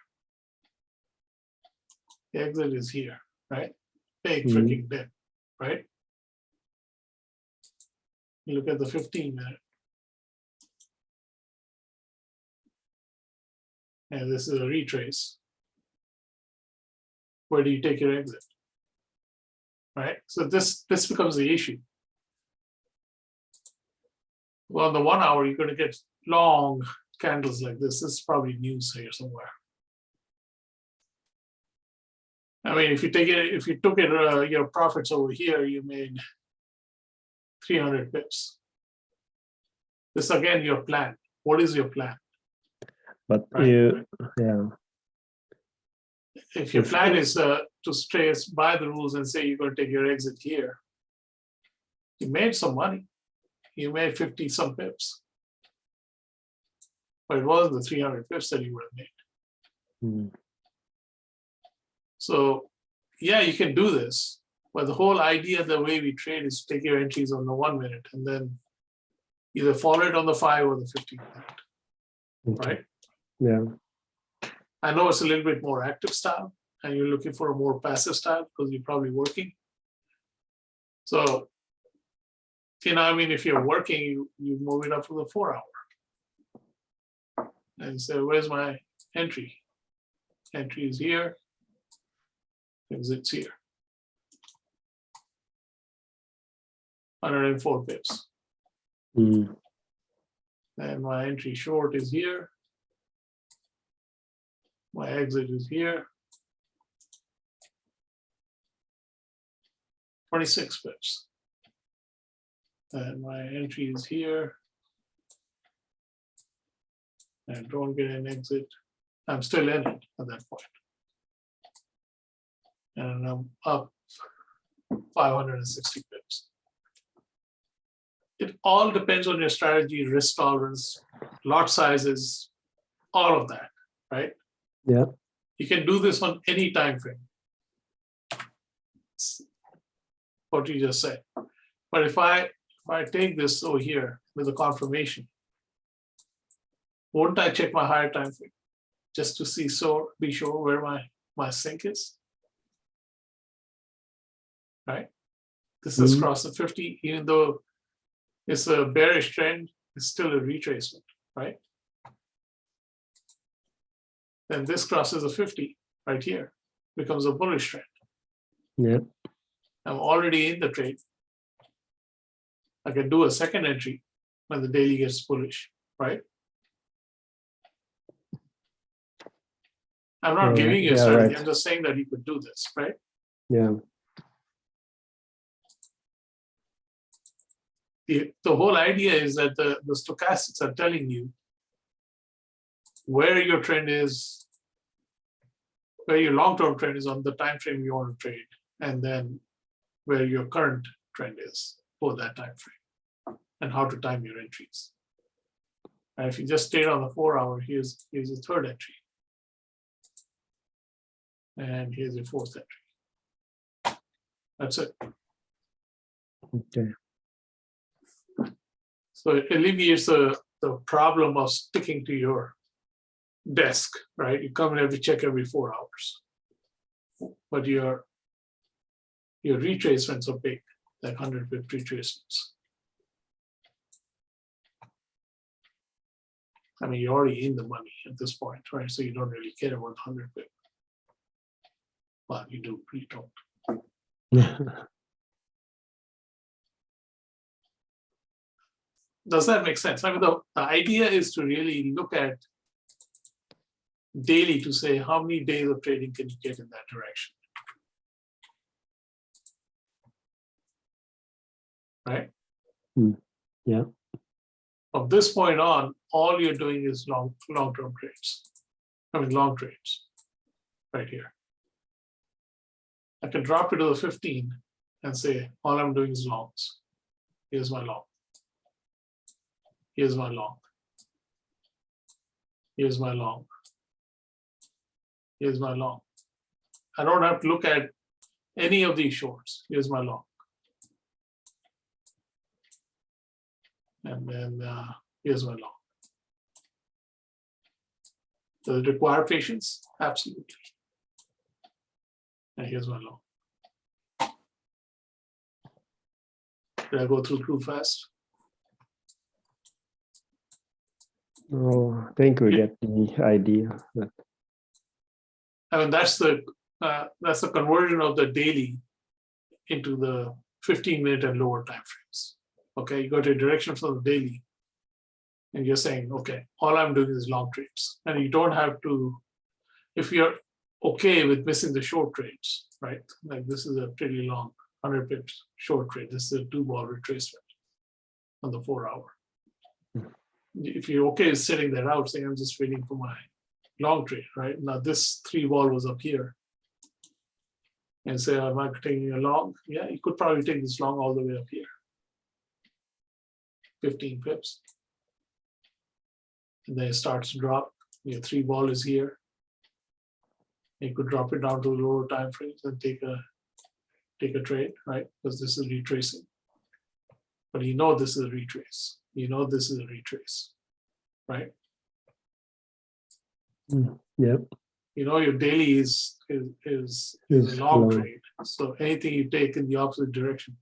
The exit is here, right? Big freaking dip, right? You look at the 15 minute. And this is a retrace. Where do you take your exit? Right? So this becomes the issue. Well, on the 1 hour, you're going to get long candles like this. This is probably news here somewhere. I mean, if you took it, your profits over here, you made 300 pips. This again, your plan. What is your plan? But Right. yeah. If your plan is to buy the rules and say you're going to take your exit here, you made some money. You made 50 some pips. But it wasn't the 300 pips that you would have made. So yeah, you can do this. But the whole idea of the way we trade is to take your entries on the 1 minute and then either follow it on the 5 or the 15 minute. Okay. Right? Yeah. I know it's a little bit more active style and you're looking for a more passive style because you're probably working. So, I mean, if you're working, you move it up to the 4 hour. and say, where's my entry? Entry is here, exits here. 104 pips. Mm. And my entry short is here. My exit is here. 26 pips. And my entry is here. And don't get an exit. I'm still in it at that point. And I'm up 560 pips. It all depends on your strategy, risk tolerance, lot sizes, all of that, right? Yeah. You can do this on any time frame. What you just said. But if I take this over here with a confirmation, wouldn't I check my higher time frame just to see, so be sure where my sink is? Right? This is cross the 50, even though it's a bearish trend, it's still a retracement, right? Then this crosses a 50 right here, becomes a bullish trend. Yeah. I'm already in the trade. I can do a second entry when the daily gets bullish, right? I'm not giving you a strategy. right. I'm just saying that you could do this, right? Yeah. The whole idea is that the stochastics are telling you where your trend is, where your long-term trend is on the time frame you want to trade, and then where your current trend is for that time frame, and how to time your entries. And if you just stayed on the 4 hour, here's a third entry. And here's your fourth entry. That's it. Okay. So it alleviates the problem of sticking to your desk, right? You come and check every 4 hours. But your retracements are big, like 100 pip retracements. I mean, you're already in the money at this point, right? So you don't really care about 100 pip. Well, you do, you don't. Does that make sense? I mean, the idea is to really look at daily to say how many days of trading can you get in that direction, right? Yeah. From this point on, all you're doing is long-term trades. I mean, long trades, right here. I can drop it to the 15 and say, all I'm doing is longs. Here's my long. Here's my long. Here's my long. Here's my long. I don't have to look at any of these shorts. Here's my long. And then here's my long. Does it require patience? Absolutely. And here's my long. Did I go through too fast? Oh, I think we get the idea. I mean, that's the conversion of the daily into the 15-minute and lower time frames. Okay, you got a direction from the daily, and you're saying, okay, all I'm doing is long trades, and you don't have to. If you're okay with missing the short trades, right? Like this is a pretty long 100 pips short trade. This is a 2-ball retracement on the 4 hour. If you're okay with sitting that out, saying I'm just waiting for my long trade, right? Now this 3-ball was up here. And say, am I taking a long? Yeah, you could probably take this long all the way up here. 15 pips. And then it starts to drop. Your 3-ball is here. You could drop it down to lower time frames and take a trade, right? Because this is retracing. But you know this is a retrace. You know this is a retrace, right? Yep. You know your daily is a long trade. So anything you take in the opposite direction,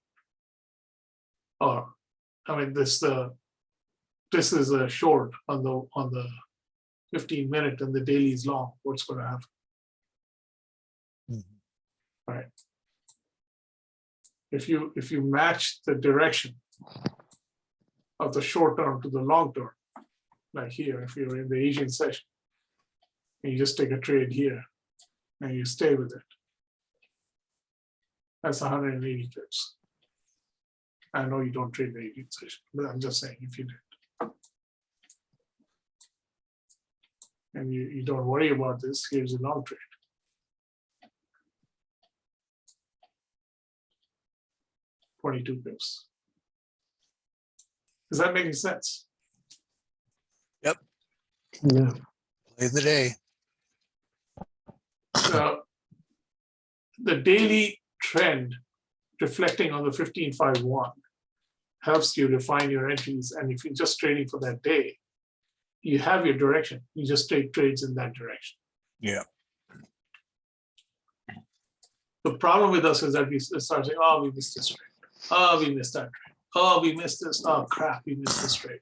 or I mean this is a short on the 15-minute and the daily is long, what's going to happen? Mhm. All right. If you match the direction of the short term to the long term, like here, if you're in the Asian session, and you just take a trade here and you stay with it, that's 180 pips. I know you don't trade the Asian session, but I'm just saying if you did. And you don't worry about this, here's a long trade. $22 pips. Is that making sense? Yeah. Play the day. So the daily trend reflecting on the 1551 helps you define your entries. And if you're just trading for that day, you have your direction. You just take trades in that direction. Yeah. The problem with us is that we start saying, oh, we missed this trade. Oh, we missed that trade. Oh, we missed this. Oh, crap, we missed this trade.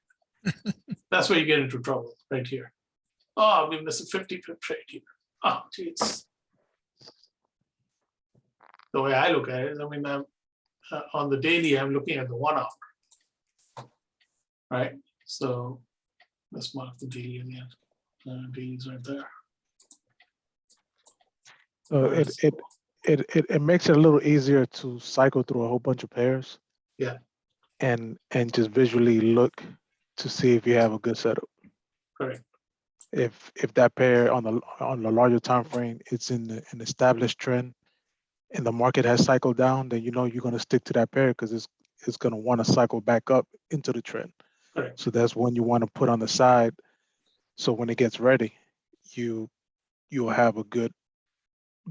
That's where you get into trouble right here. Oh, we missed a 50 pip trade here. Oh, geez. The way I look at it, I mean, I'm, on the daily, I'm looking at the 1 hour, right? So let's mark the daily again. Daily's right there. It makes it a little easier to cycle through a whole bunch of pairs. Yeah. And just visually look to see if you have a good setup. Correct. If that pair on the larger time frame, it's in an established trend, and the market has cycled down, then you know you're going to stick to that pair because it's going to want to cycle back up into the trend. Correct. So that's one you want to put on the side. So when it gets ready, you'll have a good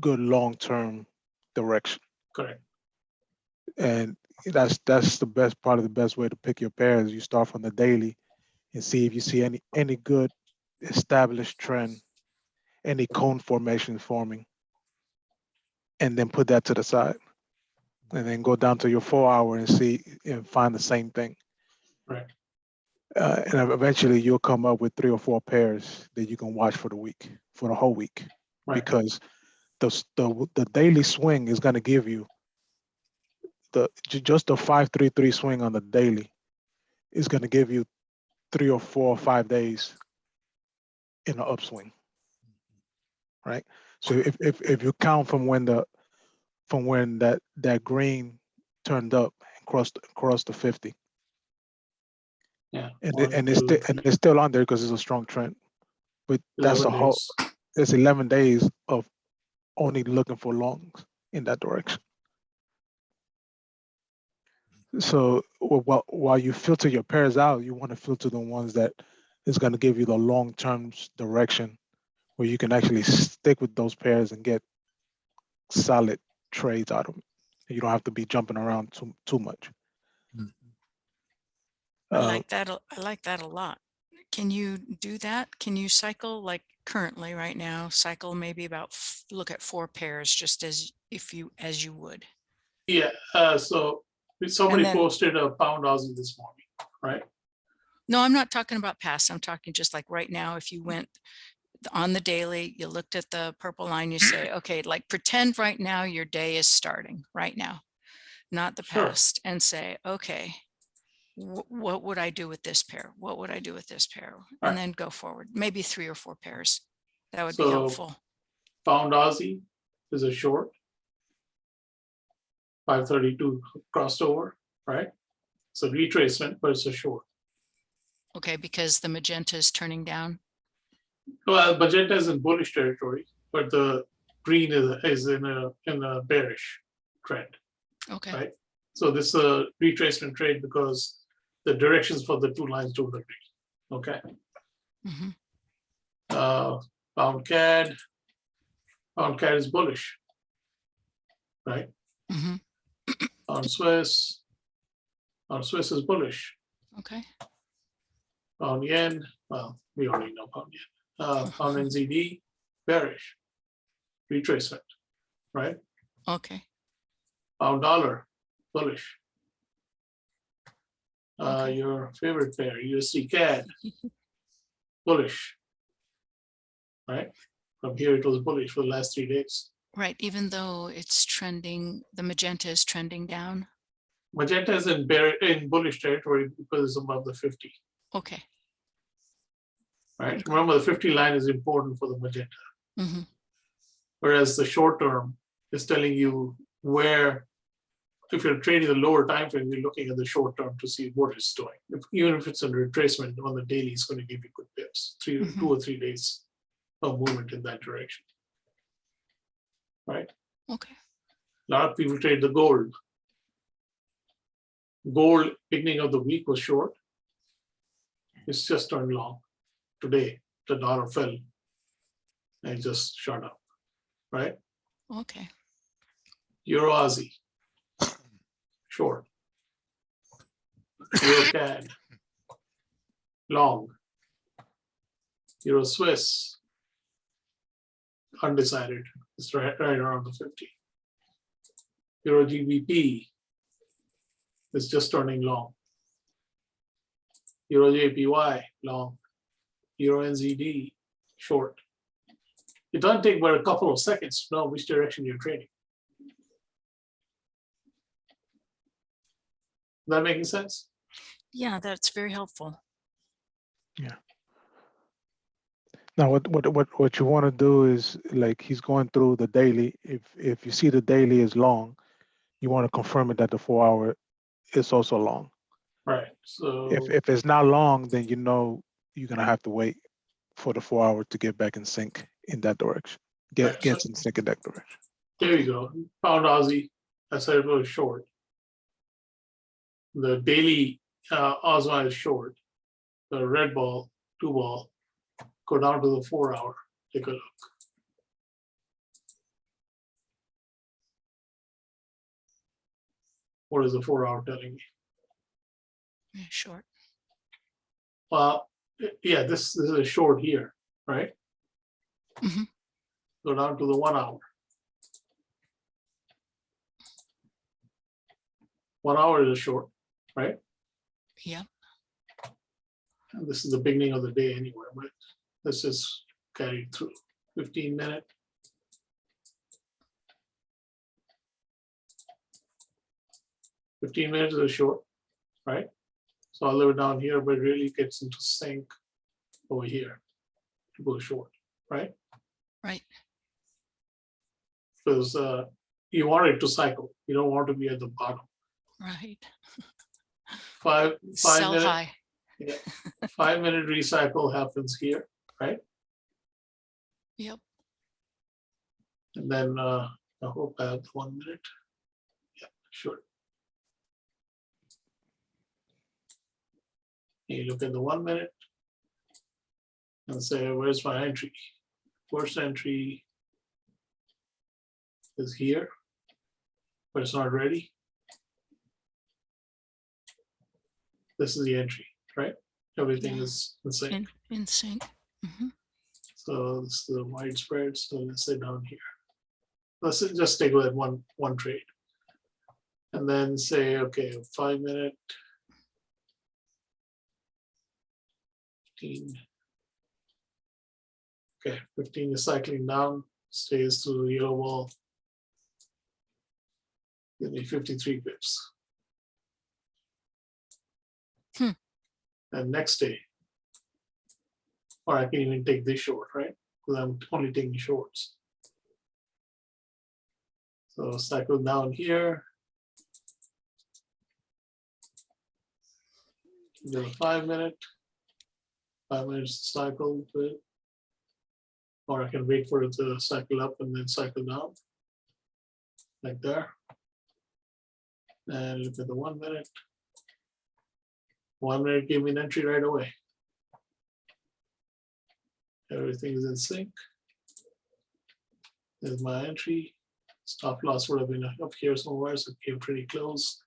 long-term direction. Correct. And that's the best part of the best way to pick your pairs. You start from the daily and see if you see any good established trend, any cone formation forming, and then put that to the side. And then go down to your 4 hour and see and find the same thing. Right. And eventually you'll come up with 3 or 4 pairs that you can watch for the whole week. Right. Because the daily swing is going to give you just the 5-3-3 swing on the daily is going to give you 3 or 4 or 5 days in an upswing, right? So if you count from when that green turned up and crossed the 50, Yeah. and it's still on there because it's a strong trend, but that's a whole. Days. It's 11 days of only looking for longs in that direction. So while you filter your pairs out, you want to filter the ones that is going to give you the long-term direction where you can actually stick with those pairs and get solid trades out of them. You don't have to be jumping around too much. I like that. I like that a lot. Can you do that? Can you cycle like currently right now, cycle maybe about look at 4 pairs just as you would? Yeah. So somebody posted a pound Aussie this morning, right? No, I'm not talking about past. I'm talking just like right now. If you went on the daily, you looked at the purple line, you say, okay, like pretend right now your day is starting right now, not the past, and say, okay, what would I do with this pair? What would I do with this pair? And then go forward, maybe 3 or 4 pairs. That would be helpful. Pound Aussie is a short. 532 crossed over, right? So retracement, but it's a short. Okay, because the magenta is turning down. Well, magenta is in bullish territory, but the green is in a bearish trend. Okay. Right. So this is a retracement trade because the directions for the 2 lines don't agree. Okay. Mm-hmm. Pound CAD is bullish, right? Mm-hmm. Pound Swiss is bullish. Okay. Pound yen, well, we already know pound yen. Pound NZD, bearish, retracement, right? Okay. Pound dollar, bullish. Okay. Your favorite pair, USD CAD, bullish. right? From here, it was bullish for the last 3 days. Right, even though it's trending, the magenta is trending down. Magenta is in bullish territory because it's above the 50, Okay. right? Remember, the 50 line is important for the magenta. Mhm. Whereas the short term is telling you where, if you're trading the lower time frame, you're looking at the short term to see what it's doing. Even if it's a retracement on the daily, it's going to give you good pips, 2 or 3 days of movement in that direction, right? Okay. A lot of people trade the gold. Gold, beginning of the week was short. It's just turned long. Today, the dollar fell and just shot up, right? Okay. Euro Aussie, short. Euro CAD, long. Euro Swiss, undecided. It's right around the 50. Euro GBP is just turning long. Euro JPY, long. Euro NZD, short. It doesn't take but a couple of seconds to know which direction you're trading. That making sense? Yeah, that's very helpful. Now, what you want to do is, like, he's going through the daily. If you see the daily is long, you want to confirm it that the 4 hour is also long. Right. So If it's not long, then you know you're gonna have to wait for the 4 hour to get back in sync in that direction. Right, Gets so- in sync in that direction. there you go. Pound Aussie, I said it was short. The daily Aussie is short. The red ball, 2 ball, go down to the 4 hour. Take a look. What is the 4 hour telling me? Yeah, short. Well, yeah, this is a short here, right? Mhm. Go down to the 1 hour. 1 hour is a short, right? Yeah. And this is the beginning of the day anyway, but this is carried through. 15-minute. Minutes is a short, right? So I'll leave it down here, but it really gets into sync over here to go short, right? Right. Because you want it to cycle. You don't want to be at the bottom. Right. Five Sell minute, high. yeah, 5 minute recycle happens here, right? Yep. And then I hope I have 1 minute. Yeah, sure. You look at the 1 minute and say, where's my entry? First entry is here, but it's not ready. This is the entry, right? Everything Yeah. is in sync. In sync. Mhm. So this is the widespread. So let's say down here. Let's just stick with one trade. And then say, okay, 5 minute, 15. Okay, 15 is cycling down, stays through the yellow wall. Give me 53 pips. And next day, or I can even take this short, right? Because I'm only taking shorts. So cycle down here. Then a 5 minute. 5 minutes cycle bit. Or I can wait for it to cycle up and then cycle down. Like there. And look at the 1 minute. 1 minute gave me an entry right away. Everything is in sync. There's my entry. Stop loss would have been up here somewhere, so it came pretty close.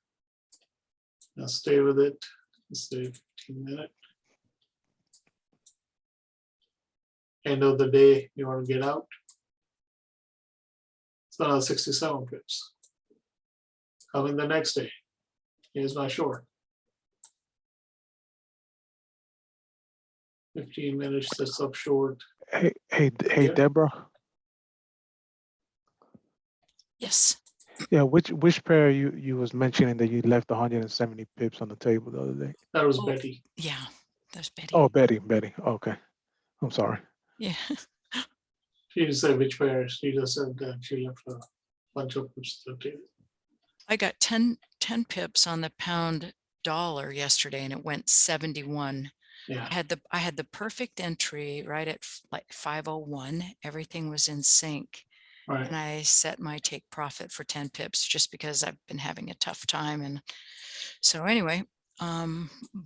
Now stay with it. Stay 15 minutes. End of the day, you want to get out. So now 67 pips. Coming the next day. Here's my short. 15 minutes, that's up short. Hey, Yeah. Deborah. Yes. Yeah, which pair you was mentioning that you left 170 pips on the table the other day? That was Oh, Betty. Yeah, there's Betty. Oh, Betty. Okay. I'm sorry. Yeah. She didn't say which pair. She just said that she left a bunch of pips on the table. I got 10 pips on the pound dollar yesterday and it went 71. Yeah. I had the perfect entry right at like 501. Everything was in sync. Right. And I set my take profit for 10 pips just because I've been having a tough time. And so anyway,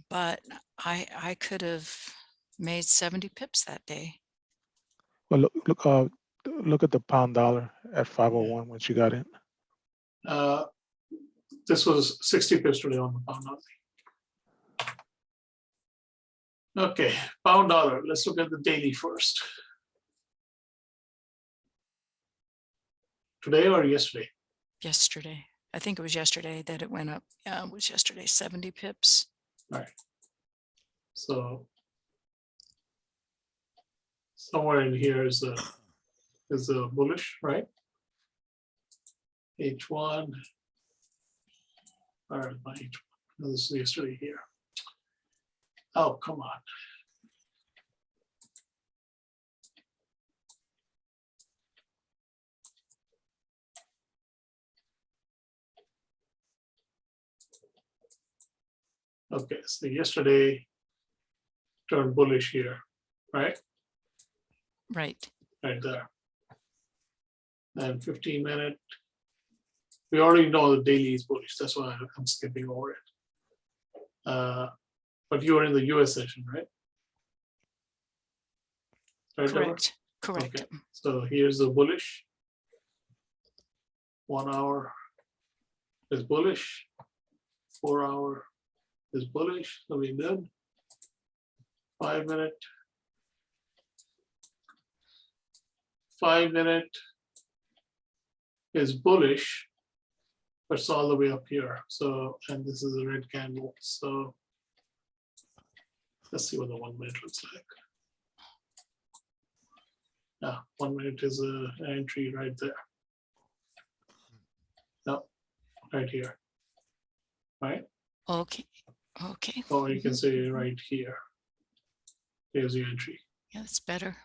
but I could have made 70 pips that day. Well, look at the pound dollar at 501 when she got in. This was 60 pips today on the pound dollar. Okay, pound dollar. Let's look at the daily first. Today or yesterday? Yesterday. I think it was yesterday that it went up. Yeah, it was yesterday, 70 pips. Right. So somewhere in here is a bullish, right? H1. All right, my H1. This is yesterday here. Oh, come on. Okay, so yesterday turned bullish here, right? Right. Right there. And 15-minute. We already know the daily is bullish. That's why I'm skipping over it. But you are in the US session, right? Right, Deborah? Correct. Correct. Okay. So here's the bullish. 1 hour is bullish. 4 hour is bullish. So we good. 5-minute. 5-minute is bullish, but it's all the way up here. So, and this is a red candle. So let's see what the 1 minute looks like. Yeah, 1 minute is an entry right there. No, right here. Right? Okay. Okay. Or you can say right here. Here's the entry. Yeah, that's better.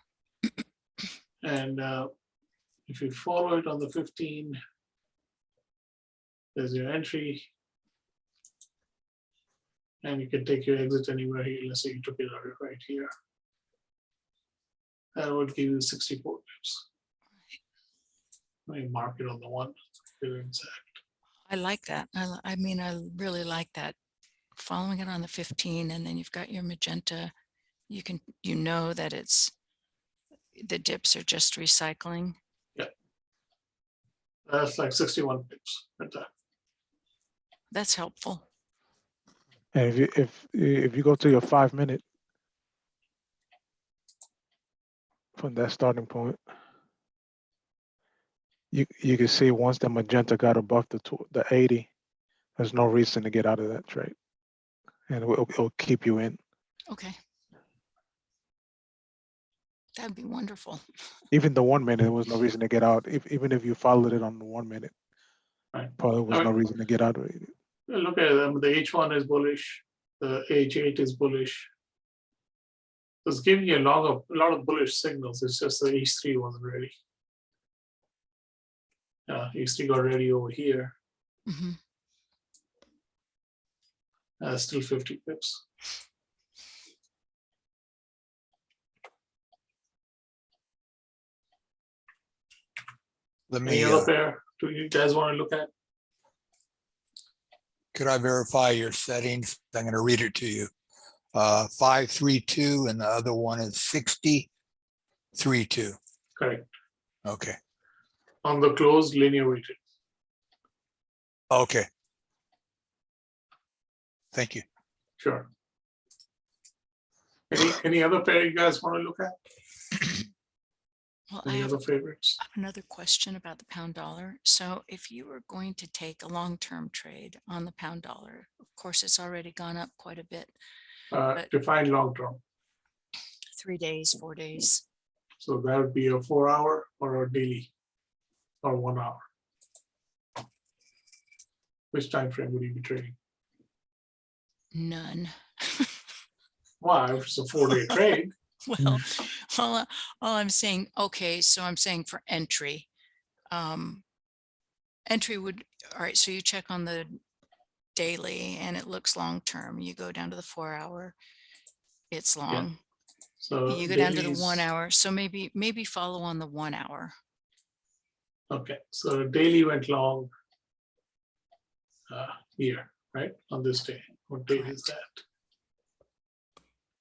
And if you follow it on the 15, there's your entry. And you can take your exit anywhere here. Let's say you took it out right here. That would give you 64 pips. I mark it on the one. Exact. I like that. I mean, I really like that. Following it on the 15, and then you've got your magenta. You know that it's the dips are just recycling. Yeah. That's like 61 pips right there. That's helpful. And if you go to your 5-minute from that starting point, you can see once the magenta got above the 80, there's no reason to get out of that trade, and it'll keep you in. Okay. That'd be wonderful. Even the 1 minute, there was no reason to get out. Even if you followed it on the 1 minute, Right. probably was no reason to get out of it. Look at them. The H1 is bullish. The H8 is bullish. It's giving you a lot of bullish signals. It's just the H3 wasn't ready. H3 got ready over here. Mm-hmm. Still 50 pips. Let Any me, other pair? Do you guys want to look at? could I verify your settings? I'm going to read it to you. 532 and the other one is 6032. Correct. Okay. On the closed linear weighted. Okay. Thank you. Sure. Any other pair you guys want to look at? Well, I Any have other favorites? another question about the pound dollar. So if you were going to take a long-term trade on the pound dollar, of course, it's already gone up quite a bit. But Define long term. 3 days, 4 days. So that would be a 4-hour or a daily or 1 hour. Which time frame would you be trading? None. Well, if it's a 4-day trade, Well, all I'm saying, okay, so I'm saying for entry, entry would, all right, so you check on the daily and it looks long-term. You go down to the 4-hour, it's long. so You go down to the dailies- 1 hour. So maybe follow on the 1 hour. Okay, so daily went long here, right? On this day. What date is that?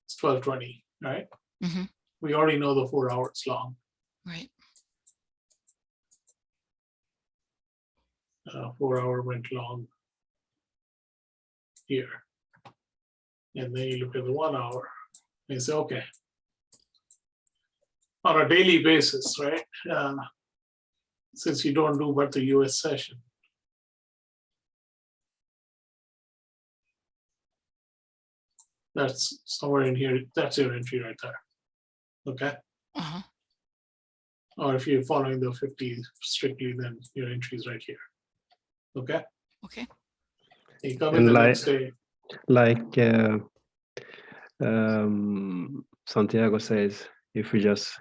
It's 12:20, right? Mhm. We already know the 4 hours long. Right. 4-hour went long here. And then you look at the 1 hour and you say, okay. On a daily basis, right? Since you don't do but the US session. That's somewhere in here. That's your entry right there. Okay. Uh-huh. Or if you're following the 50 strictly, then your entry is right here. Okay. Okay. You come in And the like- next day. Like Santiago says, if we just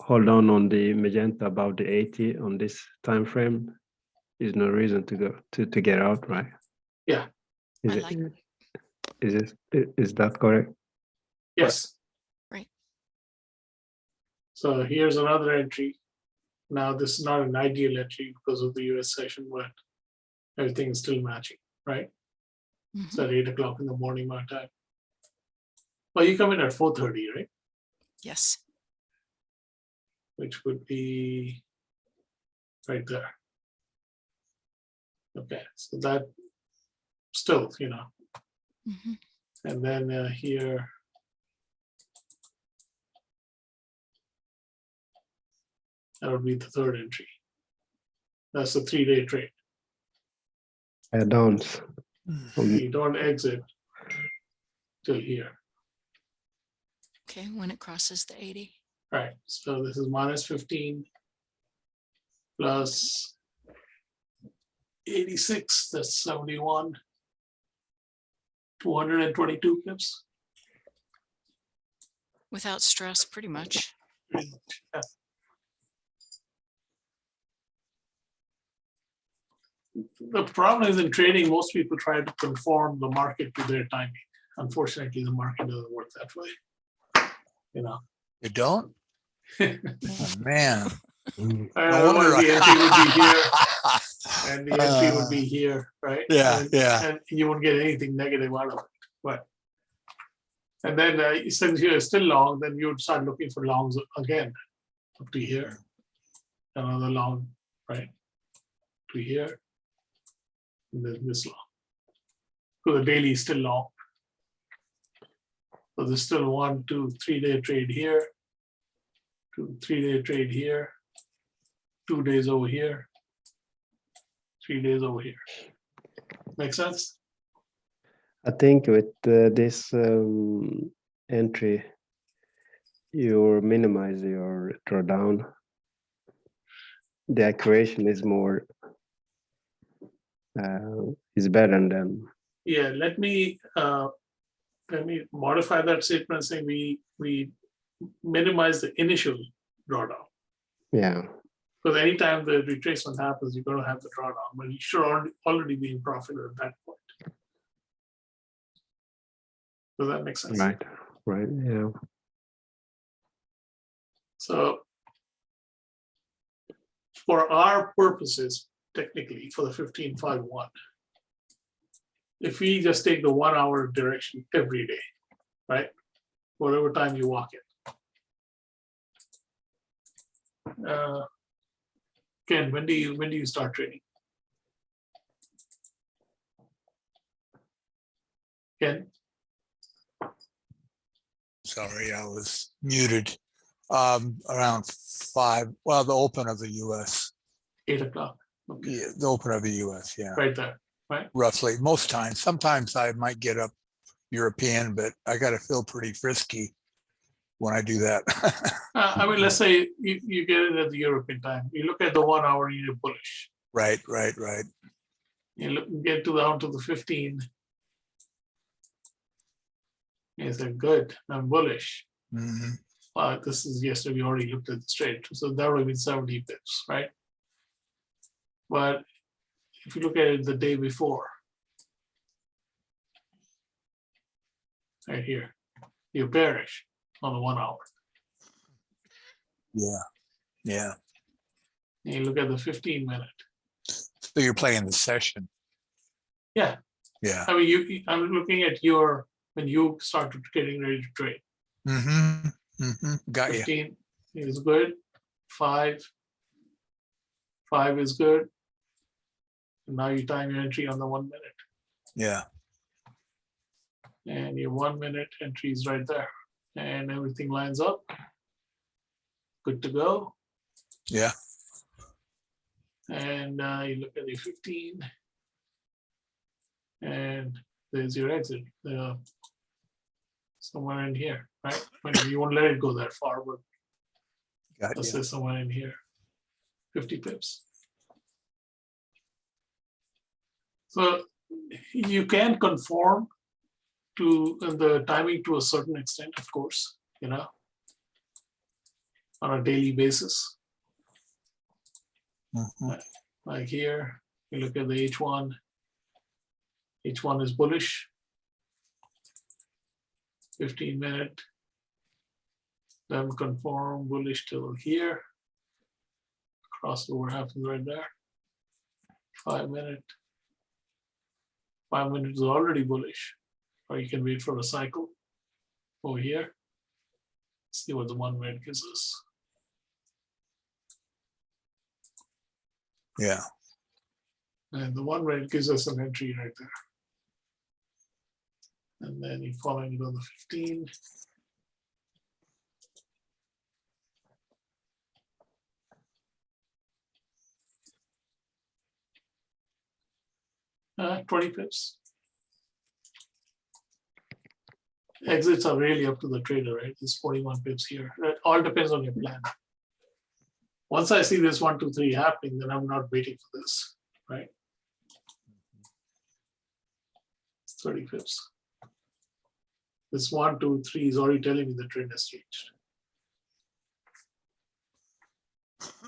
hold on the magenta about the 80 on this time frame, there's no reason to go to get out, right? Yeah. Is I it? like- Is that correct? Yes. Right. So here's another entry. Now this is not an ideal entry because of the US session, but everything is still matching, right? It's Mhm. at 8 o'clock in the morning my time. Well, you come in at 4:30, right? Yes. Which would be right there. Okay, so that still, Mhm. and then here. That would be the third entry. That's a 3-day trade. Add-ons. You don't exit till here. Okay, when it crosses the 80. Right, so this is minus 15 plus 86, that's 71. 222 pips. Without stress, pretty much. Yeah. The problem is in trading, most people try to conform the market to their timing. Unfortunately, the market doesn't work that way. You don't? Oh, man. Otherwise the entry would be here and the entry would be here, right? Yeah, yeah. And you won't get anything negative out of it, but. And then since you're still long, then you would start looking for longs again, up to here. Another long, right? To here. And then this long. So the daily is still long. So there's still 1, 2, 3-day trade here. 2, 3-day trade here. 2 days over here. 3 days over here. Make sense? I think with this entry, you minimize your drawdown. The accuracy is more is better than. Yeah, let me modify that statement saying we minimize the initial drawdown. Yeah. Because anytime the retracement happens, you're going to have the drawdown, but you should already be in profit at that point. Does that make sense? Right. Right. Yeah. So for our purposes, technically for the 1551, if we just take the 1 hour direction every day, right? Whatever time you walk in. Ken, when do you start trading? Ken? Sorry, I was muted. Around 5, well, the open of the US. 8 o'clock. Okay, Yeah, the open of the US, yeah, right there. roughly. Most times, sometimes I might get up European, but I got to feel pretty frisky when I do that. I mean, let's say you get it at the European time. You look at the 1 hour, you're bullish. Right. You look, get to down to the 15. You say, good, I'm bullish. Mhm. This is yesterday, we already looked at the trade. So that would have been 70 pips, right? But if you look at it the day before, right here, you're bearish on the 1 hour. Yeah. And you look at the 15-minute. So you're playing the session. Yeah. Yeah. I mean, I'm looking at your, when you start getting ready to trade. Got you. 15 is good. 5 is good. And now you time your entry on the 1 minute. Yeah. And your 1 minute entry is right there. And everything lines up. Good to go. Yeah. And you look at the 15. And there's your exit. Somewhere in here, right? I mean, you won't let it go that far, but Got let's you. say somewhere in here. 50 pips. So you can conform to the timing to a certain extent, of course, you know, on a daily basis. Mhm. Like here, you look at the H1. H1 is bullish. 15-minute. Then conform bullish till here. Crossover happens right there. 5-minute. 5 minutes is already bullish. Or you can wait for a cycle over here. See what the 1 minute gives us. Yeah. And the 1 minute gives us an entry right there. And then you following it on the 15. Uh, 20 pips. Exits are really up to the trader, right? It's 41 pips here. It all depends on your plan. Once I see this 1, 2, 3 happening, then I'm not waiting for this, right? It's 30 pips. This 1, 2, 3 is already telling me the trend has changed.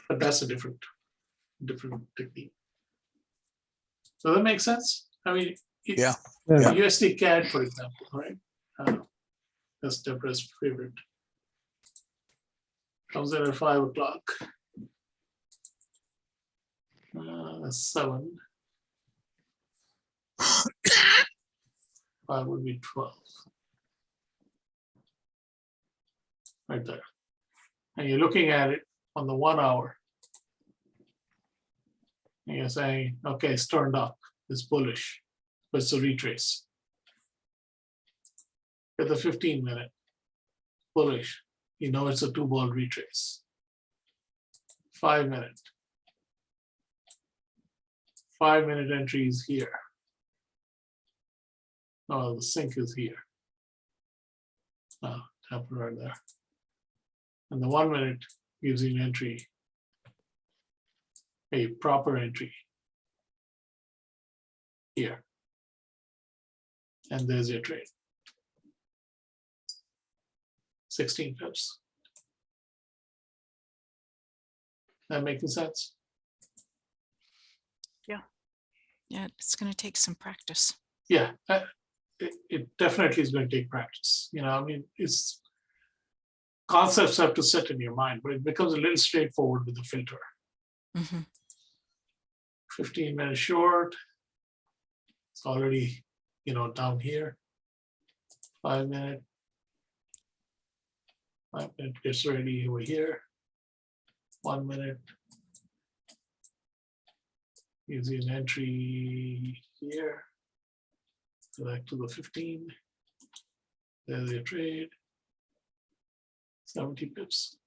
But that's a different technique. Does that make sense? I mean, Yeah. USD CAD, for example, right? That's Deborah's favorite. Comes in at 5 o'clock. 7. 5 would be 12. Right there. And you're looking at it on the 1 hour. And you're saying, okay, it's turned up, it's bullish, but it's a retrace. At the 15-minute, bullish, you know it's a 2-ball retrace. 5-minute. 5-minute entry is here. Oh, the sink is here. Oh, happened right there. And the 1 minute gives you an entry, a proper entry here. And there's your trade. 16 pips. That making sense? Yeah, it's going to take some practice. Yeah, it definitely is going to take practice. You know, I mean, it's concepts have to set in your mind, but it becomes a little straightforward with the filter. 15 minutes short. It's already, you know, down here. 5-minute. 5-minute gets ready over here. 1 minute. Gives you an entry here. Go back to the 15. There's your trade. 70 pips.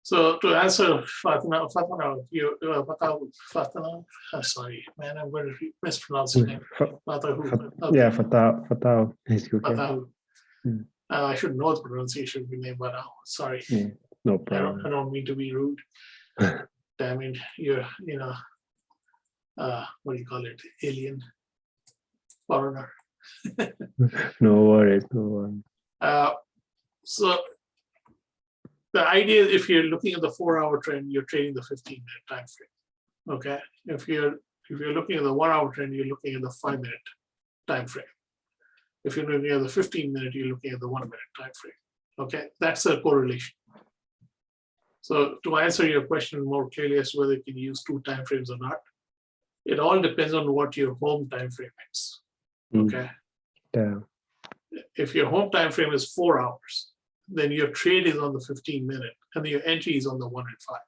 So to answer Fatana, sorry, man, I'm going to mispronounce your name. Fatahu. Okay. Yeah, Fatah is okay. Fatahu. Mm. I should know the pronunciation of your name by now. Sorry. Yeah, no I problem. don't mean to be rude. Damn it, you're, what do you call it? Alien, foreigner. No worries, no worries. So the idea, if you're looking at the 4-hour trend, you're trading the 15-minute time frame. Okay. If you're looking at the 1-hour trend, you're looking at the 5-minute time frame. If you're looking at the 15-minute, you're looking at the 1-minute time frame. Okay, that's a correlation. So to answer your question more clearly as to whether you can use 2 time frames or not, it all depends on what your home time frame is. Okay. Yeah. If your home time frame is 4 hours, then your trade is on the 15-minute and your entry is on the 1 and 5.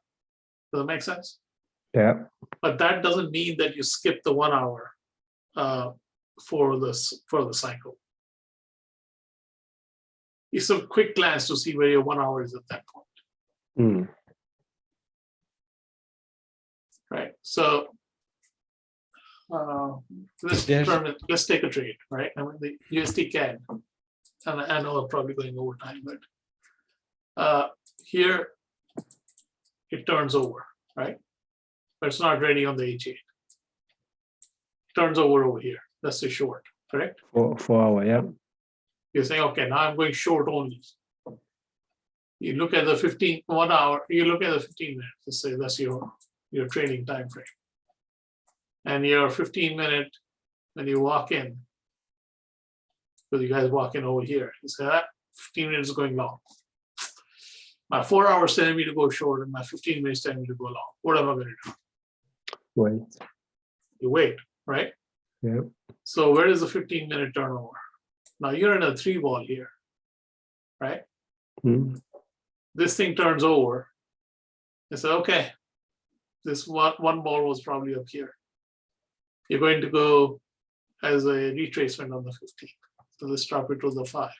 Does that make sense? Yeah. But that doesn't mean that you skip the 1 hour for the cycle. It's a quick glance to see where your 1 hour is at that point. Mm. Right. So let's take a trade, right? I mean, the USD CAD, and I know I'm probably going over time, but here it turns over, right? But it's not ready on the H8. Turns over here. That's the short, correct? 4 hour, yeah. You're saying, okay, now I'm going short only. You look at the 1 hour, you look at the 15 minutes, let's say that's your trading time frame. And your 15-minute, when you walk in, because you guys walk in over here, you say, 15 minutes is going long. My 4 hours telling me to go short and my 15 minutes telling me to go long. What am I going to do? Wait. You wait, right? Yeah. So where is the 15-minute turnover? Now you're in a 3-ball here, right? Mm. This thing turns over. I said, okay, this one ball was probably up here. You're going to go as a retracement on the 15th. So let's drop it to the 5.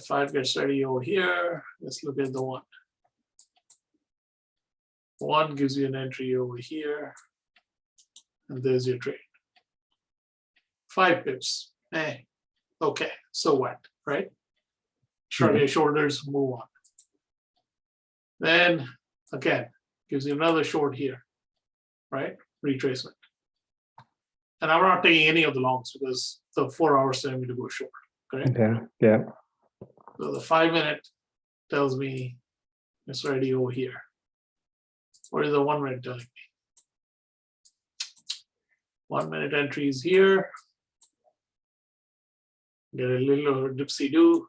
5 gets ready over here. Let's look at the 1. 1 gives you an entry over here. And there's your trade. 5 pips. Okay, so what, right? Shrug your shoulders, move on. Then again, gives you another short here, right? Retracement. And I'm not taking any of the longs because the 4 hours tell me to go short, correct? Yeah, yeah. So the 5-minute tells me it's ready over here. What is the 1-minute telling me? 1-minute entry is here. Get a little dipsy-do.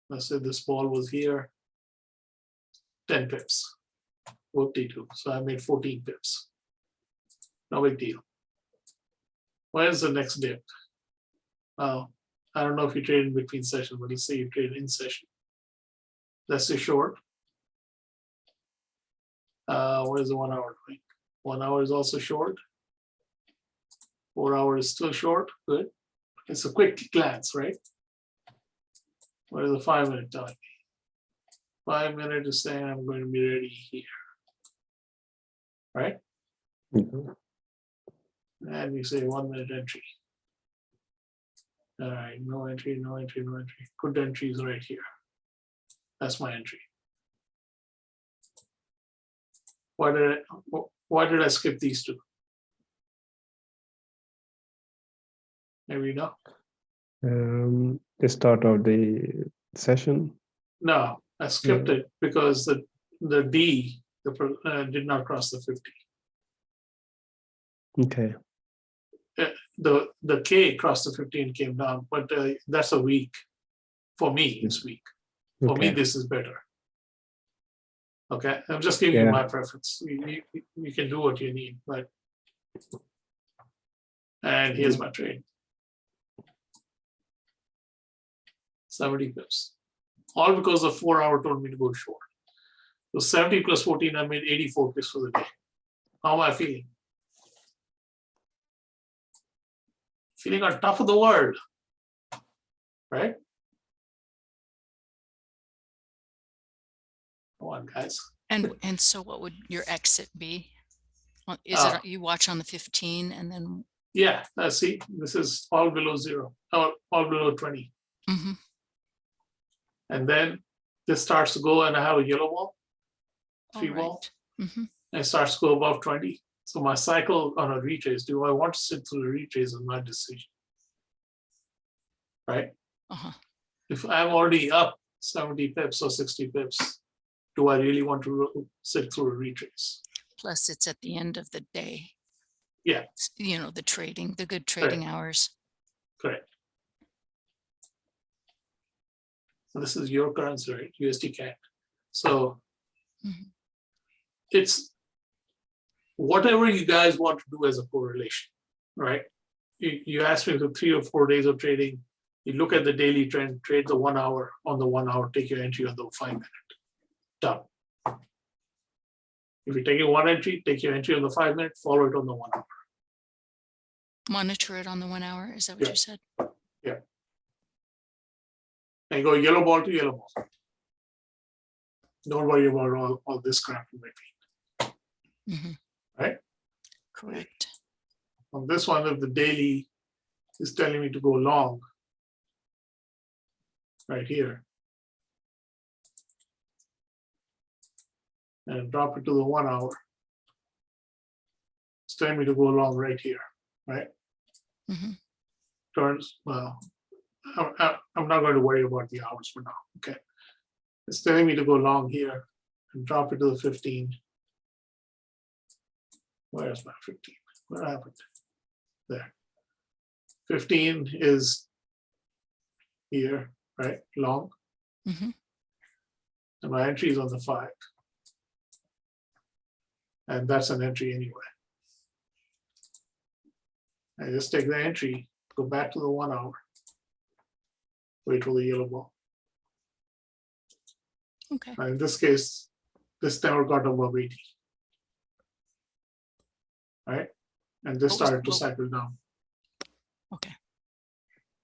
Let's say this ball was here. 10 pips. Whoop-de-doo. So I made 14 pips. No big deal. Where's the next dip? I don't know if you trade in between sessions, but let's say you trade in session. That's the short. Where's the 1 hour going? 1 hour is also short. 4 hours is still short. Good. It's a quick glance, right? What is the 5-minute telling me? 5-minute is saying I'm going to be ready here. Right? Mm-hmm. And we say 1-minute entry. All right, no entry, no entry, no entry. Good entry is right here. That's my entry. Why did I skip these 2? Maybe you know. The start of the session. No, I skipped it because the D did not cross the 50. Okay. The K crossed the 50 and came down, but that's a weak. For me, it's weak. For me, this is better. Okay, I'm just giving you my preference. You can do what you need, but and here's my trade. 70 pips. All because the 4 hour told me to go short. So 70 plus 14, I made 84 pips for the day. How am I feeling? Feeling on top of the world, right? Come on, guys. And so what would your exit be? Is it you watch on the 15 and then? Yeah, see, this is all below 0, or all below 20. Mm-hmm. And then this starts to go and I have a yellow ball, 3 ball, Mm-hmm. and it starts to go above 20. So my cycle on a retrace, do I want to sit through the retrace is my decision, right? Uh-huh. If I'm already up 70 pips or 60 pips, do I really want to sit through a retrace? Plus it's at the end of the day. Yeah. You know, the good trading hours. Correct. So this is your currency, right? USD CAD. So it's whatever you guys want to do as a correlation, right? You asked me for 3 or 4 days of trading. You look at the daily trend, trade the 1 hour on the 1 hour, take your entry on the 5 minute. Done. If you're taking one entry, take your entry on the 5 minute, follow it on the 1 hour. Monitor it on the 1 hour. Is that what you said? Yeah. And go yellow ball to yellow ball. Don't worry about all this crap in between. Right? Correct. On this one, if the daily is telling me to go long, right here, and drop it to the 1 hour, it's telling me to go long right here, right? Turns, well, I'm not going to worry about the hours for now, okay? It's telling me to go long here and drop it to the 15. Where's my 15? Where happened? There. 15 is here, right? Long. And my entry is on the 5. And that's an entry anyway. I just take the entry, go back to the 1 hour, wait for the yellow ball. Okay. And in this case, this never got above 80. Right? And this started to cycle down. Okay.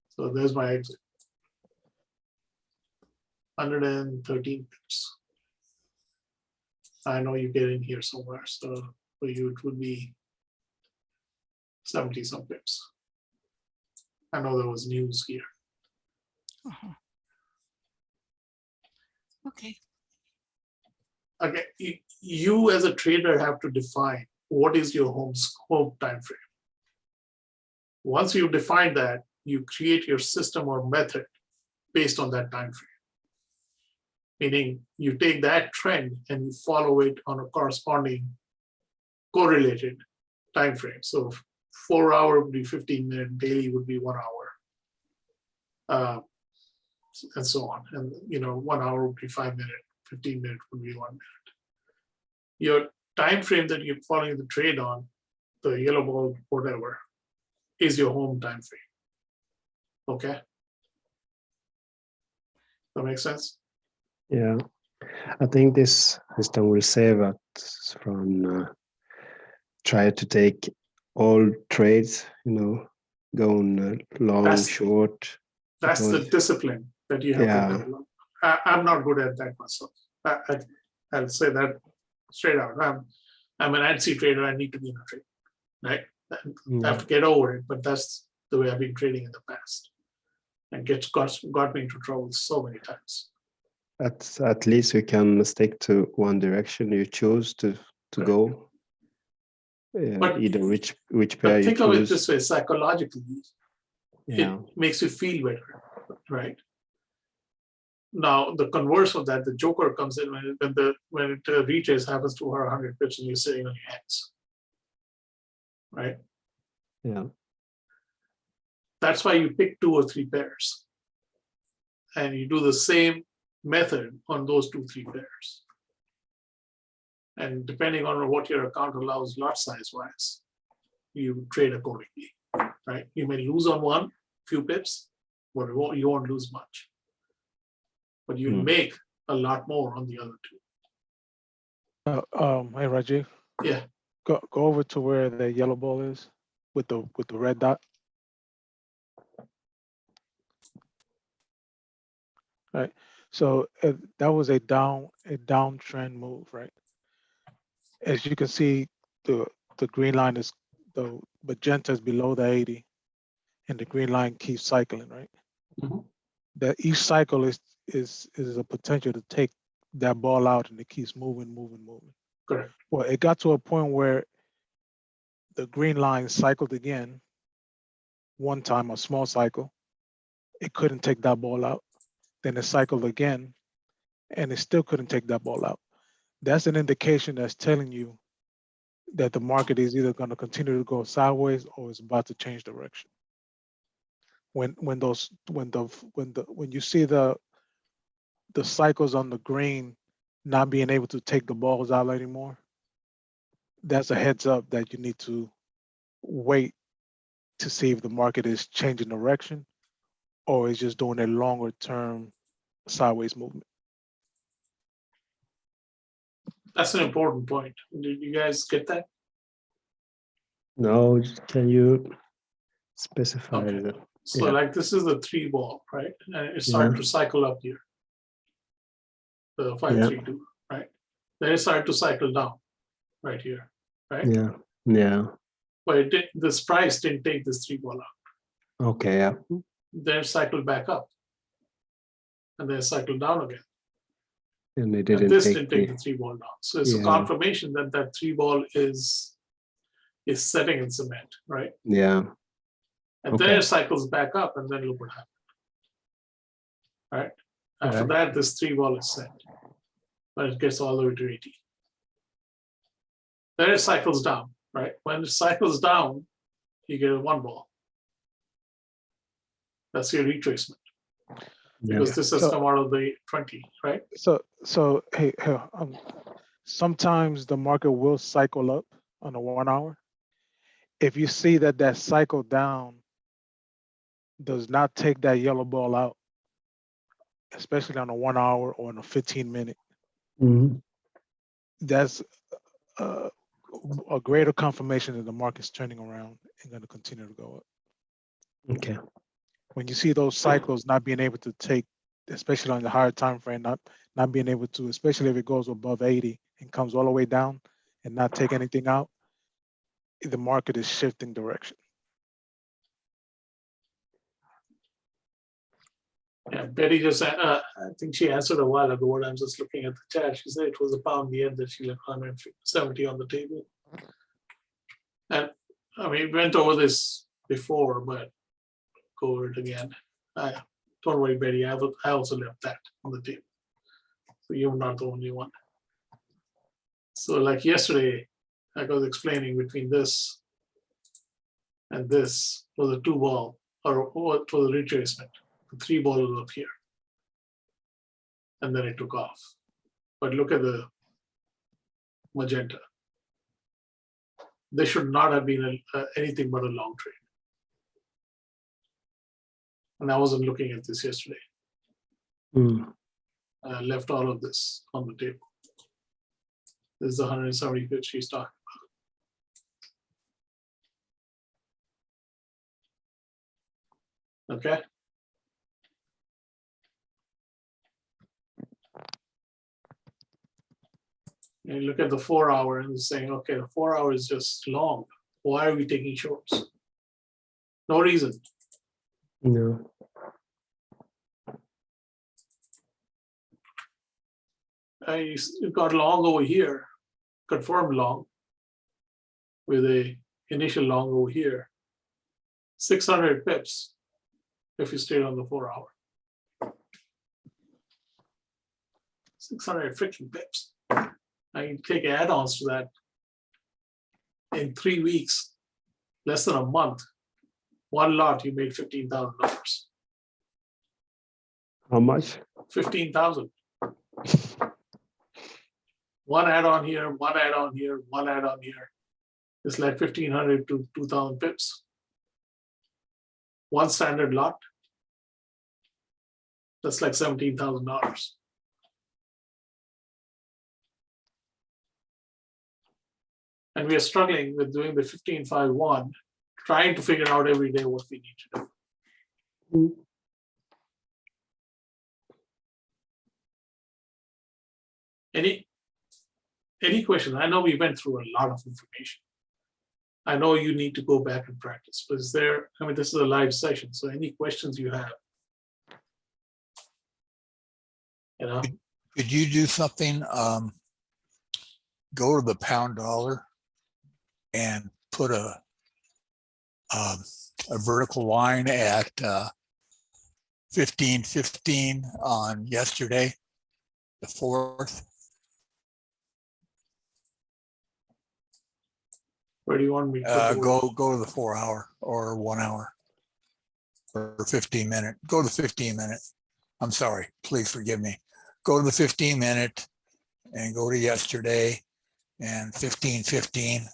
So there's my exit. 113 pips. I know you get in here somewhere, so for you it would be 70 some pips. I know there was news here. Okay. Okay, you as a trader have to define what is your home time frame. Once you define that, you create your system or method based on that time frame. Meaning you take that trend and you follow it on a corresponding correlated time frame. So 4 hour would be 15 minute, daily would be 1 hour, and so on. And 1 hour would be 5 minute, 15 minute would be 1 minute. Your time frame that you're following the trade on, the yellow ball, whatever, is your home time frame. Okay, that makes sense. Yeah, I think this system will save us from try to take all trades, going long, short. That's the discipline that you have to develop. I'm not good at that myself. I'll say that straight out. I'm an ANSI trader. I need to be in a trade, right? I have to get over it, but that's the way I've been trading in the past, and got me into trouble so many times. At least you can stick to one direction you choose to go. But either which pair you choose. Think of it this way: psychologically, it makes you feel better, right? Now, the converse of that, the joker comes in when it reaches happens to her 100 pips and you're sitting on your hands, right? Yeah. That's why you pick 2 or 3 pairs, and you do the same method on those 2-3 pairs. And depending on what your account allows lot size wise, you trade accordingly, right? You may lose on one, few pips, but you won't lose much. But you make a lot more on the other 2. Hey Rajiv. Yeah. Go over to where the yellow ball is with the red dot. Right. So that was a downtrend move, right? As you can see, the green line is, the magenta is below the 80, and the green line keeps cycling, right? Mhm. That each cycle is a potential to take that ball out, and it keeps moving. Correct. Well, it got to a point where the green line cycled again, one time, a small cycle. It couldn't take that ball out. Then it cycled again, and it still couldn't take that ball out. That's an indication that's telling you that the market is either going to continue to go sideways or it's about to change direction. When you see the cycles on the green not being able to take the balls out anymore, that's a heads up that you need to wait to see if the market is changing direction or is just doing a longer term sideways movement. That's an important point. Did you guys get that? No, can you specify Okay. that? So Yeah. like this is the 3 ball, right? And it started to cycle up here. The 532, right? Then it started to cycle down right here, right? Yeah. But this price didn't take this 3 ball out. Okay. Yeah. Then it cycled back up. And then it cycled down again. And they And didn't this take didn't take the 3 ball down. So it's a Yeah. confirmation that that 3 ball is setting in cement, right? Yeah. And then Okay. it cycles back up, and then look what happened. Right? After Right. that, this 3 ball is set. But it gets all the way to 80. Then it cycles down, right? When it cycles down, you get a 1 ball. That's your retracement. Yeah. Because this has So- come out of the 20, right? So hey, sometimes the market will cycle up on a 1 hour. If you see that cycle down does not take that yellow ball out, especially on a 1 hour or on a 15-minute, Mhm. that's a greater confirmation that the market's turning around and going to continue to go up. Okay. When you see those cycles not being able to take, especially on the higher time frame, not being able to, especially if it goes above 80 and comes all the way down and not take anything out, the market is shifting direction. Yeah, Betty just, I think she answered a while ago, when I'm just looking at the chat. She said it was a pound yen that she left 170 on the table. And I mean, we went over this before, but go over it again. Don't worry, Betty, I also left that on the table. So you're not the only one. So like yesterday, I was explaining between this and this was a 2 ball, or what was a retracement. The 3 ball was up here. And then it took off. But look at the magenta. They should not have been anything but a long trade. And I wasn't looking at this yesterday. Mm. I left all of this on the table. This is the 175 she's talking about. Okay. And you look at the 4 hour and saying, okay, the 4 hour is just long. Why are we taking shorts? No reason. No. I got long over here, confirmed long, with a initial long over here. 600 pips if you stayed on the 4 hour. 600 freaking pips. I can take add-ons to that. In 3 weeks, less than a month, one lot you made $15,000. How much? 15,000. One add-on here, one add-on here, one add-on here. It's like 1,500 to 2,000 pips. One standard lot. That's like $17,000. And we are struggling with doing the 15.51, trying to figure out every day what we need to do. Mm. Any question? I know we went through a lot of information. I know you need to go back and practice, but is there, I mean, this is a live session, so any questions you have? You know, Could you do something, go to the pound dollar and put a vertical line at 15:15 on yesterday, the 4th? where do you want me to put the word? Go to the 4 hour or 1 hour or 15 minute. Go to the 15 minute. I'm sorry, please forgive me. Go to the 15 minute and go to yesterday and 15:15.